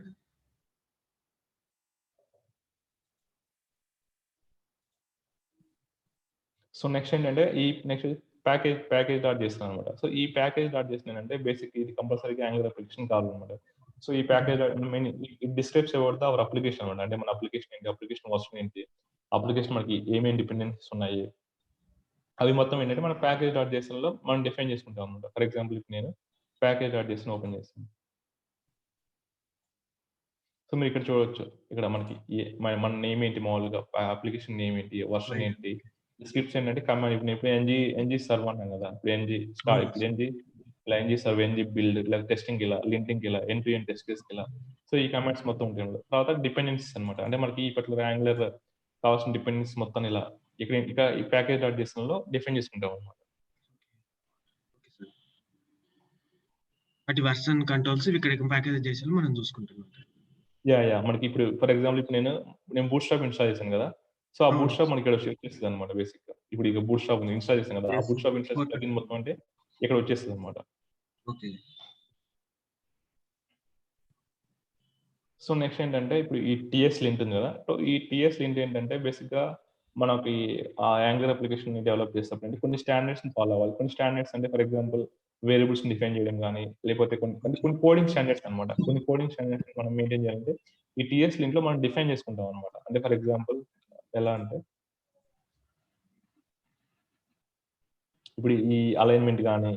సో నెక్స్ట్ ఏంటంటే నెక్స్ట్ ప్యాకేజ్ డాట్ చేస్తానన్నమాట. సో ఈ ప్యాకేజ్ డాట్ చేసినానంటే బేసిక్ ఇది కంపల్సరీగా యాంగులర్ అప్లికేషన్ కావాలన్నమాట. సో ఈ package main it describes about the our application అన్నమాట. అంటే మన అప్లికేషన్ ఏంటి, అప్లికేషన్ వర్షన్ ఏంటి, అప్లికేషన్ మనకి ఏమేం డిపెండెన్సీస్ ఉన్నాయి, అవి మొత్తం ఏంటంటే మన ప్యాకేజ్ డాట్ జేసన్‌లో మనం డిఫైన్ చేసుకుంటాం అన్నమాట. ఫర్ ఎగ్జాంపుల్ ఇప్పుడు నేను ప్యాకేజ్ డాట్ జేసన్ ఓపెన్ చేస్తాను. సో మీరు ఇక్కడ చూడొచ్చు. ఇక్కడ మనకి మన నేమ్ ఏంటి, మామూలుగా అప్లికేషన్ నేమ్ ఏంటి, వర్షన్ రైట్. ఏంటి, స్క్రిప్ట్స్ ఏంటంటే కమాండ్ ఇప్పుడు ఎన్‌జీ సర్వ్ అన్నాం కదా! ఇప్పుడు అవును. ఇప్పుడు ఇలా ఎన్‌జీ సర్వ్, ఎన్‌జీ బిల్డ్, ఇలా టెస్టింగ్ ఇలా, లింటింగ్ ఇలా, end to end test case ఇలా. సో ఈ కమాండ్స్ మొత్తం ఉంటాయి అన్నమాట. తర్వాత డిపెండెన్సీస్ అన్నమాట. అంటే మనకి ఈ పర్టిక్యులర్ యాంగులర్ కావాల్సిన డిపెండెన్సీస్ మొత్తం ఇలా ఇక ఈ ప్యాకేజ్ డాట్ జేసన్‌లో డిఫైన్ చేసుకుంటాం అన్నమాట. Okay sir. వాటి వెర్షన్ కంట్రోల్స్ ఇక్కడ ప్యాకేజ్ చేసాను మనం చూసుకుంటున్నాం. యాహ్! మనకి ఇప్పుడు ఫర్ ఎగ్జాంపుల్ ఇప్పుడు నేను బూట్ స్ట్రాప్ ఇన్‌స్టాల్ చేశాను గదా! సో ఆ బూట్ అవును. స్ట్రాప్ మనకి ఇక్కడ వచ్చేస్తదన్నమాట బేసిక్‌గా. ఇప్పుడు ఇక బూట్ స్ట్రాప్ ఇన్‌స్టాల్ చేశాం గదా! ఆ యెస్. బూట్ స్ట్రాప్ ఇన్‌స్టాల్ చేసిన ప్లగిన్ 430. మొత్తం అంటే ఇక్కడ వచ్చేస్తదన్నమాట. ఓకే. సో నెక్స్ట్ ఏంటంటే ఇప్పుడు ఈ టీఎస్ లింట్ ఉంది గదా! సో ఈ టీఎస్ లింట్ ఏంటంటే బేసిక్‌గా మనకి ఆ యాంగులర్ అప్లికేషన్‌ని డెవలప్ చేసేటప్పుడు కొన్ని స్టాండర్డ్స్‌ని ఫాలో అవ్వాలి. కొన్ని స్టాండర్డ్స్ అంటే ఫర్ ఎగ్జాంపుల్ వేరియబుల్స్‌ని డిఫైన్ చేయడం గాని, లేకపోతే కొన్ని కోడింగ్ స్టాండర్డ్స్ అన్నమాట. కొన్ని కోడింగ్ స్టాండర్డ్స్‌ని మనం మెయింటైన్ చేయాలంటే ఈ టీఎస్ లింట్‌లో మనం డిఫైన్ చేసుకుంటాం అన్నమాట. అంటే ఫర్ ఎగ్జాంపుల్ ఎలా అంటే ఇప్పుడు ఈ అలైన్‌మెంట్ గాని,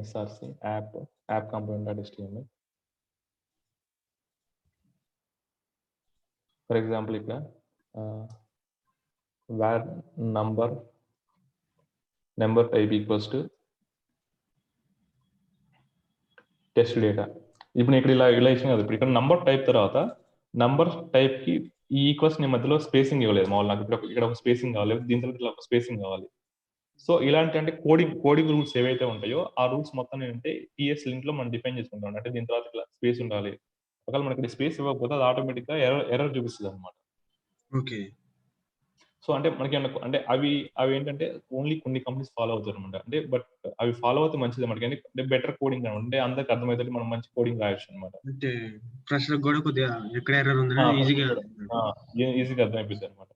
SRC app component dot HTML for example ఇక్కడ var number type equals to test data. ఇప్పుడు ఇక్కడ ఇలా ఇచ్చిన కదా! ఇప్పుడు ఇక్కడ నంబర్ టైప్ తర్వాత నంబర్ టైప్‌కి ఈ ఈక్వల్స్‌ని మధ్యలో స్పేసింగ్ ఇవ్వలేదు మామూలుగా నాకు ఇక్కడ ఒక స్పేసింగ్ కావాలి. దీని తర్వాత ఇట్లా ఒక స్పేసింగ్ కావాలి. సో ఇలాంటి అంటే కోడింగ్ రూల్స్ ఏవైతే ఉంటాయో ఆ రూల్స్ మొత్తం ఏంటంటే టీఎస్ లింక్‌లో మనం డిఫైన్ చేసుకుంటాం. అంటే దీని తర్వాత ఇట్లా స్పేస్ ఉండాలి. ఒకవేళ మనకి స్పేస్ ఇవ్వకపోతే అది ఆటోమేటిక్‌గా ఎర్రర్ చూపిస్తదన్నమాట. ఓకే. సో అంటే మనకేమన్నా అంటే అవేంటంటే ఓన్లీ కొన్ని కంపెనీస్ ఫాలో అవుతారన్నమాట. అంటే బట్ అవి ఫాలో అవుతే మంచిదే మనకి. అంటే బెటర్ కోడింగ్ అనమాట. అంటే అందరికి అర్థమయ్యేటట్టు మనం మంచి కోడింగ్ రాయొచ్చన్నమాట. అంటే ఫ్రెషర్‌కి గూడా కొద్దిగా ఎక్కడ ఎర్రర్ ఆ! ఉందని ఈజీగా ఆ! ఈజీగా అర్థమైపోద్దన్నమాట.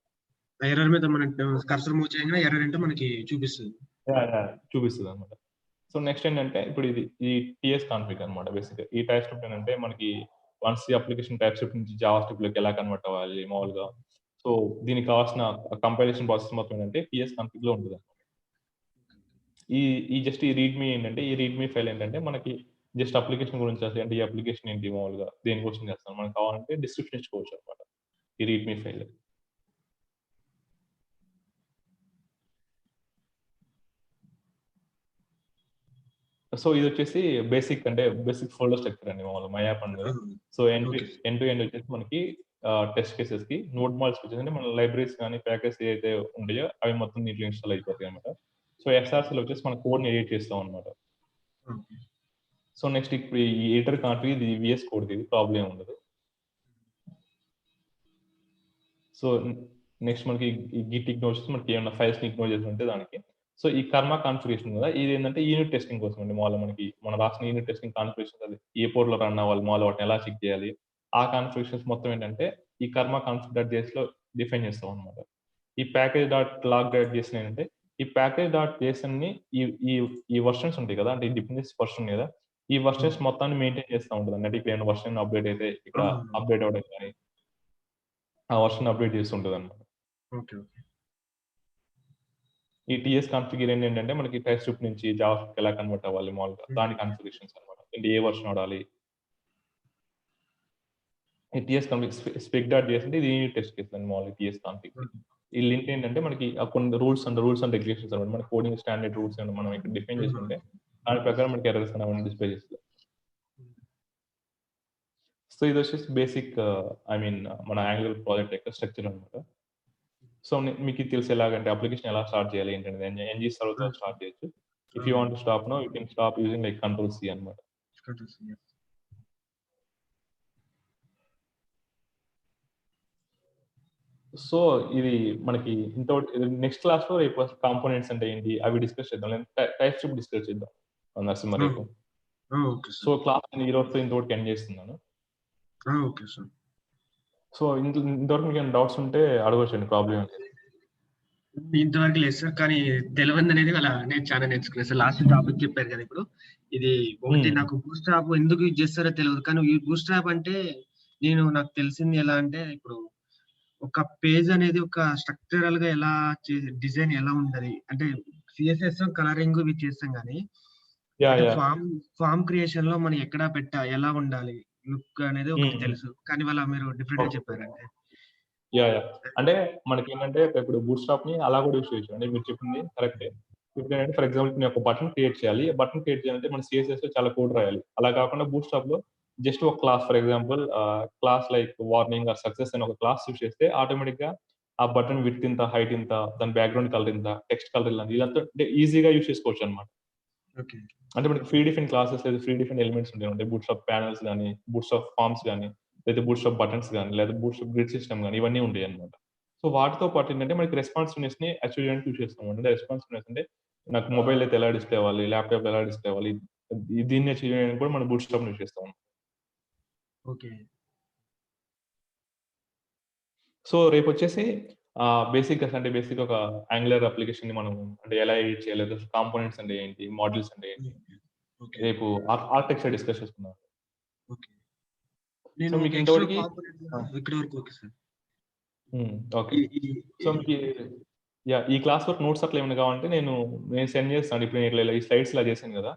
ఆ ఎర్రర్ మీద మనం కర్సర్ మూవ్ చేయంగానే ఎర్రర్ ఏంటో మనకి చూపిస్తది. యాహ్! చూపిస్తదన్నమాట. సో నెక్స్ట్ ఏంటంటే ఇప్పుడు ఈ టీఎస్ కాన్ఫిగ్ అన్నమాట బేసిక్‌గా. ఈ టైప్ స్క్రిప్ట్ ఏంటంటే మనకి వన్స్ ఈ అప్లికేషన్ టైప్ స్క్రిప్ట్ నుంచి జావా స్క్రిప్ట్‌లోకి ఎలా కన్వర్ట్ అవ్వాలి మామూలుగా. సో దీనికి కావాల్సిన కంపైలేషన్ ప్రాసెస్ మొత్తం ఏంటంటే టీఎస్ కాన్ఫిగ్‌లో ఉంటదన్నమాట. ఈ ఈ రీడ్‌మీ ఏంటంటే ఈ రీడ్‌మీ ఫైల్ ఏంటంటే మనకి జస్ట్ అప్లికేషన్ గురించి అంటే ఈ అప్లికేషన్ ఏంటి మామూలుగా దేనికోసం చేస్తాం. మనకు కావాలంటే డిస్క్రిప్షన్ ఇచ్చుకోవచ్చన్నమాట. ఈ రీడ్‌మీ ఫైల్. సో ఇదొచ్చేసి బేసిక్ ఫోల్డర్ స్ట్రక్చర్ అండి మామూలుగా మై యాప్ అనేది. So okay. End to end వచ్చేసి మనకి టెస్ట్ కేసెస్‌కి నోడ్ మాడ్యూల్స్ వచ్చేసి మన లైబ్రరీస్ గాని, ప్యాకేజెస్ ఏవైతే ఉంటాయో అవి మొత్తం దీంట్లో ఇన్‌స్టాల్ అయిపోతాయి అన్నమాట. సో ఎస్ఆర్‌సీలో వచ్చేసి మన కోడ్‌ని ఎడిట్ చేస్తాం అన్నమాట. ఓకే. సో నెక్స్ట్ ఇప్పుడు ఈ ఎడిటర్ కాన్ఫిగ్ ఇది వీఎస్ కోడ్‌ది ఇది ప్రాబ్లమ్ ఏమి ఉండదు. సో నెక్స్ట్ మనకి ఈ గిట్ ఇగ్నోర్ వచ్చేసి మనకి ఏమన్నా ఫైల్స్‌ని ఇగ్నోర్ చేసి ఉంటే దానికి. సో ఈ కర్మ కాన్ఫిగరేషన్ కదా! ఇదేంటంటే యూనిట్ టెస్టింగ్ కోసం అండి. మామూలుగా మనం రాసిన యూనిట్ టెస్టింగ్ కాన్ఫిగరేషన్స్ అది ఏ పోర్ట్‌లో రన్ అవ్వాలి, మామూలుగా వాటిని ఎలా చెక్ చేయాలి. ఆ కాన్ఫిగరేషన్స్ మొత్తం ఏంటంటే ఈ కర్మ కాన్ఫిగ్ డాట్ జేఎస్‌లో డిఫైన్ చేస్తాం అన్నమాట. ఈ package dot log dot JSON ఏంటంటే ఈ ప్యాకేజ్ డాట్ జేసన్‌ని ఈ ఈ ఈ వెర్షన్స్ ఉంటాయి కదా! అంటే ఈ డిపెండెన్సీ వెర్షన్ ఉంది కదా! ఈ వెర్షన్స్ మొత్తాన్ని మెయింటైన్ చేస్తా ఉంటది. అంటే ఇప్పుడు ఏమైనా వెర్షన్ అప్‌డేట్ అయితే ఇక్కడ అవును. అప్‌డేట్ అవ్వడం గాని, ఆ వెర్షన్ అప్‌డేట్ చేస్తుంటదన్నమాట. ఓకే. ఓకే. ఈ టీఎస్ కాన్ఫిగర్ ఏంటంటే మనకి టైప్ స్క్రిప్ట్ నుంచి జావా స్క్రిప్ట్ ఎలా కన్వర్ట్ అవ్వాలి మామూలుగా దాని కాన్ఫిగరేషన్స్ అనమాట. అంటే ఏ వర్షన్ వాడాలి. ఈ TS config spec dot JS అంటే ఇది యూనిట్ టెస్ట్ కేస్ అండి మామూలుగా టీఎస్ కాన్ఫిగ్. ఈ లింక్ ఏంటంటే మనకి కొన్ని రూల్స్ అండ్ రెగ్యులేషన్స్ అనమాట. మన కోడింగ్ స్టాండర్డ్ రూల్స్ ఏమన్నా మనం ఇక్కడ డిఫైన్ చేసుకుంటే దాని ప్రకారం మనకి ఎర్రర్స్ అనేవి డిస్ప్లే చేస్తది. సో ఇదొచ్చేసి బేసిక్ ఐ మీన్ మన యాంగులర్ ప్రాజెక్ట్ యొక్క స్ట్రక్చర్ అనమాట. సో మీకు ఇది తెలిసి ఎలాగంటే అప్లికేషన్ ఎలా స్టార్ట్ చేయాలి ఏంటంటే ఎన్జీ సర్వర్‌తో స్టార్ట్ చేయొచ్చు. If you want to stop now you can stop using like control C అనమాట. సో ఇది మనకి నెక్స్ట్ క్లాస్‌లో రేపు కాంపోనెంట్స్ అంటే ఏంటి అవి డిస్కస్ చేద్దాం. లేదా టైప్ స్క్రిప్ట్ డిస్కస్ చేద్దాం నరసింహ రేపు. Okay so sir. క్లాస్ ఈ రోజుతో ఇంతవరకు ఎండ్ చేస్తున్నాను. Okay sir. సో ఇంతవరకు మీకు ఏమైనా డౌట్స్ ఉంటే అడగొచ్చండి. ప్రాబ్లమ్ ఏం లేదు. ఇంతవరకు లేదు సార్. కానీ తెలవందనేది నేను చాలా నేర్చుకున్నాను సార్. లాస్ట్ టాపిక్ చెప్పారు కదా ఇప్పుడు. ఇది ఒకటి నాకు బూట్‌స్ట్రాప్ ఎందుకు యూజ్ చేస్తారో తెలవదు. కానీ ఈ బూట్‌స్ట్రాప్ అంటే నాకు తెలిసింది ఎలా అంటే ఇప్పుడు ఒక పేజ్ అనేది ఒక స్ట్రక్చరల్ గా ఎలా డిజైన్ ఎలా ఉంటది అంటే సిఎస్ఎస్ కలరింగ్ ఇవి చేస్తాం కానీ ఫామ్ క్రియేషన్ లో మనం ఎక్కడ ఎలా ఉండాలి లుక్ అనేది ఒకటి తెలుసు. కానీ మీరు డిఫరెంట్ గా చెప్పారంటే అంటే మనకి ఏంటంటే ఇప్పుడు బూట్ స్ట్రాప్ ని అలా కూడా యూస్ చేయొచ్చు. అంటే మీరు చెప్పింది కరెక్టే. ఇప్పుడు ఫర్ ఎగ్జాంపుల్ నేను ఒక బటన్ క్రియేట్ చేయాలి. బటన్ క్రియేట్ చేయాలంటే మన సిఎస్ఎస్ లో చాలా కోడ్ రాయాలి. అలా కాకుండా బూట్ స్ట్రాప్ లో జస్ట్ ఒక class for example class like warning or success అని ఒక క్లాస్ యూస్ చేస్తే ఆటోమేటిక్ గా ఆ బటన్ విడ్త్ ఇంత, హైట్ ఇంత, దాని బ్యాక్గ్రౌండ్ కలర్ ఇంత, టెక్స్ట్ కలర్ ఇలా ఇదంతా ఈజీగా యూస్ చేసుకోవచ్చు అనమాట. అంటే మనకి ఫ్రీ డిఫరెంట్ క్లాసెస్ లేదా ఫ్రీ డిఫరెంట్ ఎలిమెంట్స్ ఉంటాయి. బూట్ స్ట్రాప్ ప్యానల్స్ కానీ, బూట్ స్ట్రాప్ ఫార్మ్స్ కానీ, లేదా బూట్ స్ట్రాప్ బటన్స్ కానీ, లేదా బూట్ స్ట్రాప్ గ్రిడ్ సిస్టమ్ కానీ ఇవన్నీ ఉంటాయి అనమాట. సో వాటితో పాటు ఏంటంటే మనకి రెస్పాన్సివ్‌నెస్ ని అచీవ్ చేయడానికి యూజ్ చేస్తాం. అంటే రెస్పాన్సివ్‌నెస్ అంటే నాకు మొబైల్ అయితే ఎలా డిస్‌ప్లే అవ్వాలి, ల్యాప్‌టాప్‌లో ఎలా డిస్‌ప్లే అవ్వాలి, దీన్ని అచీవ్ చేయడానికి కూడా మనం బూట్ స్ట్రాప్‌ని యూజ్ చేస్తాం. ఓకే. సో రేపొచ్చేసి బేసిక్‌గా అంటే బేసిక్‌గా ఒక యాంగులర్ అప్లికేషన్‌ని మనం అంటే ఎలా ఎడిట్ చేయాలి, లేదా కాంపోనెంట్స్ అంటే ఏంటి, మాడ్యూల్స్ అంటే ఏంటి, రేపు ఆర్కిటెక్చర్ డిస్కస్ చేసుకుందాం. ఓకే. నేను మీకు ఎక్స్‌ట్రా ఇంతవరకు కాంపోనెంట్ ఇక్కడి వరకు ఓకే సార్. ఓకే. సో మీకు ఈ క్లాస్ వర్క్ నోట్స్ అట్లా ఏమైనా కావాలంటే నేను సెండ్ చేస్తాను. ఇప్పుడు నేను ఇట్లా ఈ స్లైడ్స్ ఇలా చేశాను కదా!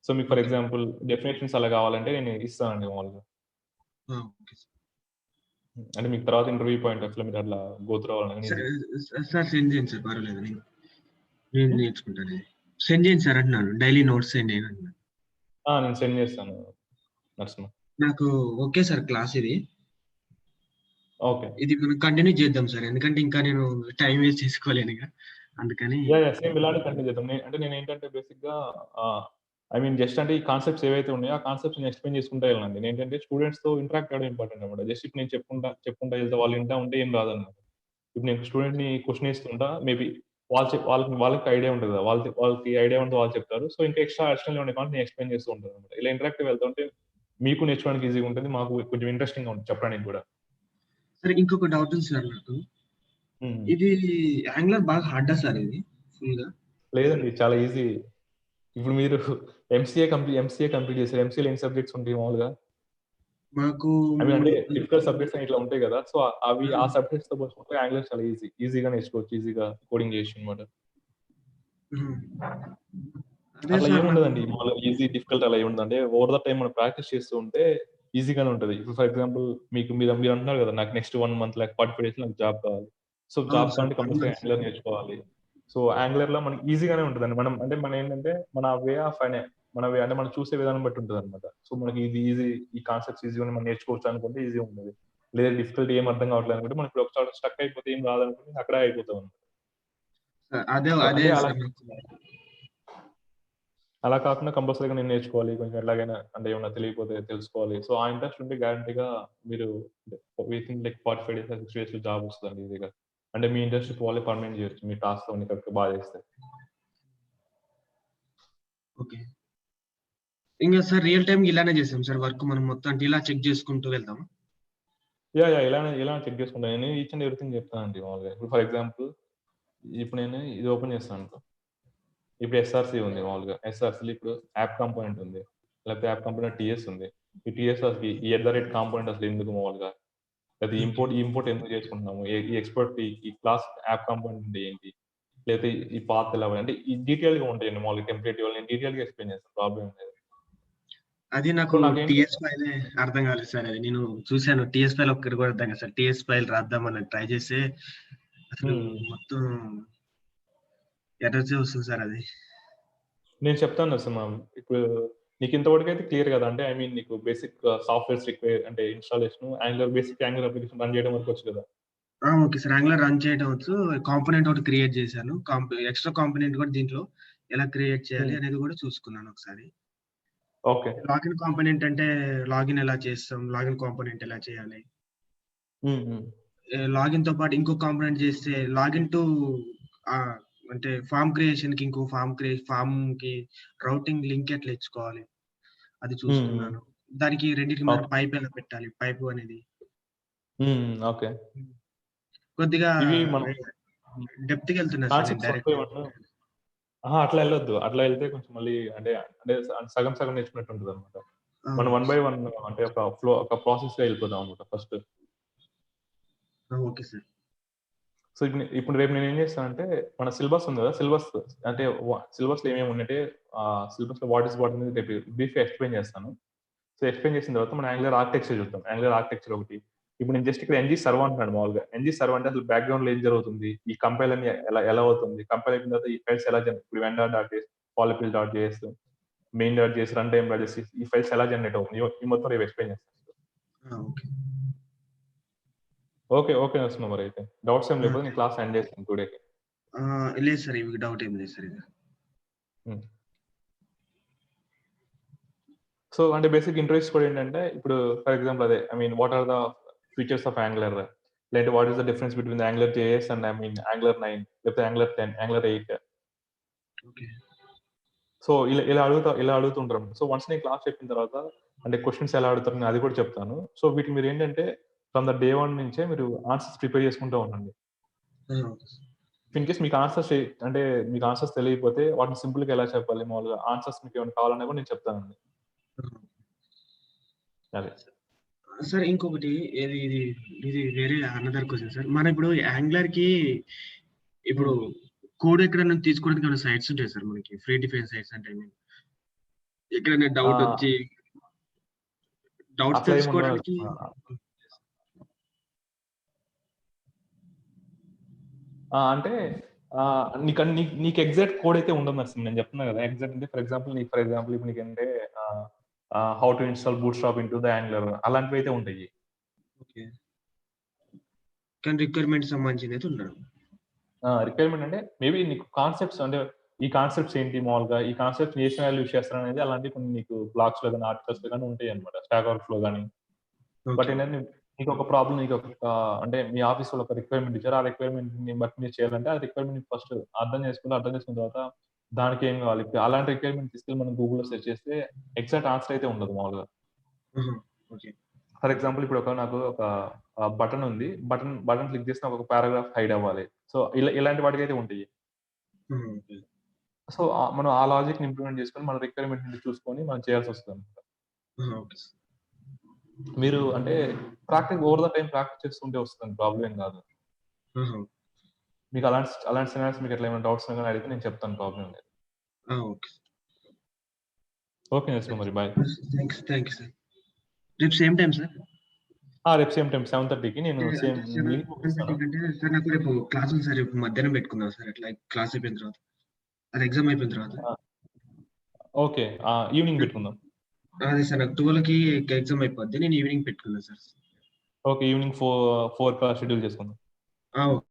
సో మీకు ఫర్ ఎగ్జాంపుల్ డెఫినిషన్స్ అలా కావాలంటే నేను ఇస్తానండి మామూలుగా. Okay sir. అంటే మీకు తర్వాత ఇంటర్వ్యూ పాయింట్ ఆఫ్ మీరు అట్లా గో త్రూ అవ్వాలని సార్ సెండ్ చేయండి సార్ పర్వాలేదు. నేను నేర్చుకుంటాను. సెండ్ చేయండి సార్ అంటున్నాను. డైలీ నోట్స్ సెండ్ చేయండి అంటున్నాను. నేను సెండ్ చేస్తాను నరసింహ. నాకు ఓకే సార్ క్లాస్ ఇది. ఓకే. ఇది మనం కంటిన్యూ చేద్దాం సార్. ఎందుకంటే ఇంకా నేను టైం వేస్ట్ చేసుకోలేను ఇక. అందుకని సేమ్ ఇలానే కంటిన్యూ చేద్దాం. నేనేంటంటే బేసిక్‌గా ఐ మీన్ జస్ట్ అంటే ఈ కాన్సెప్ట్స్ ఏవైతే ఉన్నాయో ఆ కాన్సెప్ట్స్‌ని ఎక్స్‌ప్లెయిన్ చేసుకుంటా వెళ్ళాలండి. నేనేంటంటే స్టూడెంట్స్‌తో ఇంటరాక్ట్ అవ్వడం ఇంపార్టెంట్ అన్నమాట. జస్ట్ ఇప్పుడు నేను చెప్పుకుంటా వెళ్తే వాళ్ళు వింటా ఉంటే ఏం రాదన్నమాట. ఇప్పుడు నేను స్టూడెంట్‌ని క్వెషన్ ఇస్తుంటా మేబీ వాళ్ళకి ఐడియా ఉంటది కదా! వాళ్ళకి ఐడియా ఉంటే వాళ్ళు చెప్తారు. సో ఇంకా ఎక్స్‌ట్రా అడిషనల్ ఏమైనా కావాలంటే నేను ఎక్స్‌ప్లెయిన్ చేస్తూ ఉంటానన్నమాట. ఇలా ఇంటరాక్టివ్ వెళ్తుంటే మీకు నేర్చుకోవడానికి ఈజీగా ఉంటుంది. మాకు కొంచెం ఇంట్రెస్టింగ్‌గా ఉంటుంది చెప్పడానికి కూడా. సరే ఇంకొక డౌట్ ఉంది సార్ నాకు. ఇది యాంగులర్ బాగా హార్డా సార్ ఇది ఫుల్‌గా? లేదండి చాలా ఈజీ. ఇప్పుడు మీరు ఎంసీఏ కంప్లీట్ చేసారు. ఎంసీఏలో ఎన్ని సబ్జెక్ట్స్ ఉంటాయి మామూలుగా? మాకు అంటే డిఫికల్ట్ సబ్జెక్ట్స్ అని ఇట్లా ఉంటాయి కదా! సో అవి ఆ సబ్జెక్ట్స్‌తో పోల్చుకుంటే యాంగులర్ చాలా ఈజీగా నేర్చుకోవచ్చు. ఈజీగా కోడింగ్ చేయొచ్చు అన్నమాట. అట్లా ఏముండదండి. మామూలుగా ఈజీ, డిఫికల్ట్ అలా ఏముండదు. అంటే ఓవర్ ద టైమ్ మనం ప్రాక్టీస్ చేస్తూ ఉంటే ఈజీగానే ఉంటది. ఇప్పుడు ఫర్ ఎగ్జాంపుల్ మీరు అంటున్నారు కదా! నాకు నెక్స్ట్ 1 మంత్ లేక 45 డేస్‌లో నాకు జాబ్ కావాలి. సో జాబ్ కావాలంటే కంపల్సరీ యాంగులర్ నేర్చుకోవాలి. సో యాంగులర్‌లో మనకి ఈజీగానే ఉంటదండి. మనం ఏంటంటే మన వే ఆఫ్ అంటే మనం చూసే విధానం బట్టి ఉంటదన్నమాట. సో మనకి ఇది ఈజీ ఈ కాన్సెప్ట్స్ ఈజీగానే మనం నేర్చుకోవచ్చు అనుకుంటే ఈజీగా ఉంటది. లేదా డిఫికల్ట్ ఏం అర్థం కావట్లేదు అనుకుంటే మనం ఇప్పుడు ఒక చోట స్టక్ అయిపోతే ఏం రాదనుకుంటే అక్కడే అయిపోతాం. అదే అలా కాకుండా కంపల్సరీగా నేను నేర్చుకోవాలి. కొంచెం ఎట్లాగైనా అంటే ఏమన్నా తెలియకపోతే తెలుసుకోవాలి. సో ఆ ఇంట్రెస్ట్ ఉంటే గ్యారంటీగా మీరు వితిన్ లైక్ 45 డేస్, 60 డేస్‌లో జాబ్ వస్తదండి ఈజీగా. అంటే మీ ఇంటర్న్‌షిప్ వాళ్ళే పర్మనెంట్ చేయొచ్చు. మీ టాస్క్ అవన్నీ కరెక్ట్‌గా బాగా చేస్తే. ఓకే. ఇంగా సార్ రియల్ టైమ్ ఇలానే చేసాం సార్ వర్క్ మనం మొత్తం అంటే ఇలా చెక్ చేసుకుంటూ వెళ్దామా? ఇలానే చెక్ చేసుకుంటాను. నేను ఈచ్ అండ్ ఎవ్రీథింగ్ చెప్తానండి మామూలుగా. ఇప్పుడు ఫర్ ఎగ్జాంపుల్ ఇప్పుడు నేను ఇది ఓపెన్ చేస్తాను అనుకో. ఇప్పుడు ఎస్ఆర్‌సి ఉంది మామూలుగా. ఎస్ఆర్‌సిలో ఇప్పుడు యాప్ కాంపోనెంట్ ఉంది. లేకపోతే యాప్ కాంపోనెంట్ టీఎస్ ఉంది. ఈ టీఎస్ అసలు ఈ కాంపోనెంట్ అసలు ఎందుకు మామూలుగా? లేదా ఇంపోర్ట్ ఎందుకు చేసుకుంటున్నాము? ఈ ఎక్స్‌పోర్ట్ ఈ క్లాస్ యాప్ కాంపోనెంట్ అంటే ఏంటి? లేకపోతే ఈ పాత్ ఎలా అంటే ఈ డీటెయిల్‌గా ఉంటాయండి మామూలుగా టెంప్లేట్ ఇవ్వాలి. నేను డీటెయిల్‌గా ఎక్స్‌ప్లెయిన్ చేస్తాను. ప్రాబ్లమ్ ఏం లేదు. అది సో, నాకు నాకేంటి టీఎస్ ఫైలే అర్థం కాలేదు సార్. అది నేను చూసాను. టీఎస్ ఫైల్ ఒక్కటి కూడా అర్థం కాదు సార్. టీఎస్ ఫైల్ రాద్దామని ట్రై చేస్తే అసలు హ్మ్. మొత్తం ఎర్రర్సే వస్తుంది సార్ అది. నేను చెప్తాను సుమా. ఇప్పుడు నీకు ఇంతవరకైతే క్లియర్ కదా! అంటే ఐ మీన్ నీకు బేసిక్ సాఫ్ట్‌వేర్స్ అంటే installation, basic angular application run చేయడం వరకు వచ్చు కదా! Okay sir. యాంగులర్ రన్ చేయడం వచ్చు. కాంపోనెంట్ ఒకటి క్రియేట్ చేశాను. ఎక్స్‌ట్రా కాంపోనెంట్ కూడా దీంట్లో ఎలా క్రియేట్ చేయాలి హ్మ్. అనేది కూడా చూసుకున్నాను ఒకసారి. ఓకే. లాగిన్ కాంపోనెంట్ అంటే లాగిన్ ఎలా చేస్తాం? లాగిన్ కాంపోనెంట్ ఎలా చేయాలి? హ్మ్. హ్మ్. లాగిన్‌తో పాటు ఇంకో కాంపోనెంట్ చేస్తే లాగిన్ టు ఆహ్, అంటే ఫార్మ్ క్రియేషన్‌కి ఇంకో ఫార్మ్‌కి రౌటింగ్ లింక్ ఎట్లా ఇచ్చుకోవాలి? అది హ్మ్. హ్మ్. చూసుకున్నాను. దానికి రెండిటికి మధ్యన ఓకే. పైప్ ఎలా పెట్టాలి? పైపు అనేది. హ్మ్. హ్మ్. ఓకే. కొద్దిగా ఇవి మనం డెప్త్‌కెళ్తున్నా సార్ నేను కాన్సెప్ట్స్ 1 బై డైరెక్ట్. 1 అహా! అట్లా ఎళ్ళొద్దు. అట్లా ఎళ్తే కొంచెం మళ్ళీ అంటే సగం సగం నేర్చుకున్నట్టు ఉంటదనమాట. మనం ఓకే 1 బై సార్. 1 అంటే ఒక ప్రాసెస్‌గా ఎళ్ళిపోదాం అనమాట ఫస్ట్. Okay sir. సో, ఇప్పుడు రేపు నేనేం చేస్తానంటే, మన సిలబస్ ఉంది కదా! అంటే సిలబస్‌లో ఏమేమి ఉన్నాయంటే సిలబస్‌లో వాట్ అనేది రేపు బ్రీఫ్‌గా ఎక్స్‌ప్లెయిన్ చేస్తాను. సో, ఎక్స్‌ప్లెయిన్ చేసిన తర్వాత మనం యాంగులర్ ఆర్కిటెక్చర్ చూద్దాం. యాంగులర్ ఆర్కిటెక్చర్ ఒకటి. ఇప్పుడు నేను జస్ట్ ఇక్కడ ఎన్‌జీ సర్వ్ అంటున్నాను మామూలుగా. ఎన్‌జీ సర్వ్ అంటే అసలు బ్యాక్‌గ్రౌండ్‌లో ఏం జరుగుతుంది? ఈ కంపైల్ అని ఎలా ఎలా అవుతుంది? కంపైల్ అయిపోయిన తర్వాత ఈ ఫైల్స్ ఎలా ఇప్పుడు వెండర్.js, polyfill.js, main.js, runtime.js ఈ ఫైల్స్ ఎలా జనరేట్ అవుతుంది? ఈ మొత్తం రేపు ఎక్స్‌ప్లెయిన్ చేస్తాను. ఓకే. ఓకే. ఓకే. నరసింహ మరైతే. డౌట్స్ ఏం ఆ! లేకపోతే నేను క్లాస్ ఎండ్ చేస్తాను టుడేకి. లేదు సార్. ఇవి డౌట్ ఏం లేదు సార్ ఇక. హ్మ్. సో, అంటే బేసిక్ ఇంట్రొడ్యూస్ కూడా ఏంటంటే, ఇప్పుడు ఫర్ ఎగ్జాంపుల్ అదే I mean what are the features of Angular? లేదంటే what is the difference between Angular JS and I mean Angular 9 లేకపోతే యాంగులర్ 10, యాంగులర్ 8. ఓకే. సో, ఇలా అడుగుతుంటారు. సో, వన్స్ నేను క్లాస్ చెప్పిన తర్వాత అంటే క్వెషన్స్ ఎలా అడుగుతారు నేను అది కూడా చెప్తాను. సో, వీటికి మీరేంటంటే ఫ్రమ్ ద డే 1 నుంచే మీరు ఆన్సర్స్ ప్రిపేర్ చేసుకుంటూ ఉండండి. Okay sir. ఇన్ కేస్ మీకు అంటే మీకు ఆన్సర్స్ తెలియకపోతే వాటిని సింపుల్‌గా ఎలా చెప్పాలి మామూలుగా ఆన్సర్స్ మీకేమైనా కావాలన్నా కూడా నేను చెప్తానండి. ఆ! అది. సార్ ఇంకొకటి ఏది ఇది ఇది వేరే అనదర్ క్వెషన్ సార్. మనం ఇప్పుడు యాంగ్లర్‌కి ఇప్పుడు హ్మ్. కోడ్ ఎక్కడైనా తీసుకోవడానికి ఏమైనా సైట్స్ ఉంటాయా సార్ మనకి? ఫ్రీ డిఫైన్ సైట్స్ అంటే ఐ మీన్ ఎక్కడైనా ఆహ్, డౌట్స్ అట్లా ఏమి ఉండదు. తెలుసుకోవడానికి. అంటే నీకు ఎగ్జాక్ట్ కోడ్ అయితే ఉండదు నర్సింగ్. నేను చెప్తున్నా కదా! ఎగ్జాక్ట్ అంటే ఫర్ ఎగ్జాంపుల్ ఇప్పుడు నీకంటే ah, ah, how to install Bootstrap into the Angular అలాంటివైతే ఉంటాయి. ఓకే. కానీ రిక్వైర్‌మెంట్‌కి సంబంధించిందయితే ఉండదు. రిక్వైర్మెంట్ అంటే మేబీ నీకు కాన్సెప్ట్స్ అంటే ఈ కాన్సెప్ట్స్ ఏంటి మామూలుగా ఈ కాన్సెప్ట్స్ ఏ సినారియోలో యూజ్ చేస్తారనేది అలాంటివి కొన్ని నీకు బ్లాగ్స్‌లో గాని, ఆర్టికల్స్‌లో గాని ఉంటాయన్నమాట. స్టాక్ ఓవర్‌ఫ్లో గాని. But okay. ఏంటంటే నీకొక ప్రాబ్లమ్ అంటే మీ ఆఫీస్ వాళ్ళు ఒక రిక్వైర్మెంట్ ఇచ్చారు. ఆ రిక్వైర్మెంట్‌ని బట్టి మీరు చేయాలంటే ఆ రిక్వైర్మెంట్‌ని ఫస్ట్ అర్థం చేసుకున్న తర్వాత దానికి ఏం కావాలి? ఇప్పుడు అలాంటి రిక్వైర్మెంట్ తీసుకెళ్ళి మనం గూగుల్‌లో సెర్చ్ చేస్తే ఎగ్జాక్ట్ ఆన్సర్ అయితే ఉండదు మామూలుగా. ఆహా! ఓకే. ఫర్ ఎగ్జాంపుల్ ఇప్పుడు నాకు ఒక బటన్ ఉంది. బటన్ క్లిక్ చేస్తే నాకు ఒక పారాగ్రాఫ్ హైడ్ అవ్వాలి. సో, ఇలాంటి వాటికైతే ఉంటాయి. ఆహా! ఓకే. సో, మనం ఆ లాజిక్‌ని ఇంప్లిమెంట్ చేసుకొని మన రిక్వైర్మెంట్‌ని చూసుకొని మనం చేయాల్సొస్తదనమాట. ఆహా! Okay sir. మీరు అంటే ఓవర్ ద టైమ్ ప్రాక్టీస్ చేస్తుంటే వస్తదండి. ప్రాబ్లమ్ ఏం కాదు. ఆహా! మీకు అలాంటి సినారియోస్ మీకు ఎట్లా ఏమైనా డౌట్స్ ఉన్నా గాని అడిగితే నేను చెప్తాను ప్రాబ్లమ్ లేదు. ఓకే. ఓకే. నరసింహ మరి బాయ్. Thank you sir. రేపు సేమ్ టైమ్ సార్? రేపు సేమ్ టైమ్ 7:30కి నేను అంటే సేమ్ అంటే లింక్ 7:30 పంపిస్తాను. కంటే సార్ నాకు రేపు క్లాస్ ఉంది సార్. రేపు మధ్యాహ్నం పెట్టుకుందాం సార్. అట్లా క్లాస్ అయిపోయిన తర్వాత. అది ఎగ్జామ్ అయిపోయిన తర్వాత. ఆ! ఓకే. ఈవినింగ్ పెట్టుకుందాం. అదే సార్ నాకు 12కి ఎగ్జామ్ అయిపోద్ది. నేను ఈవినింగ్ పెట్టుకున్నా సార్. ఓకే. ఈవినింగ్ 4 షెడ్యూల్ చేసుకుందాం. ఓకే.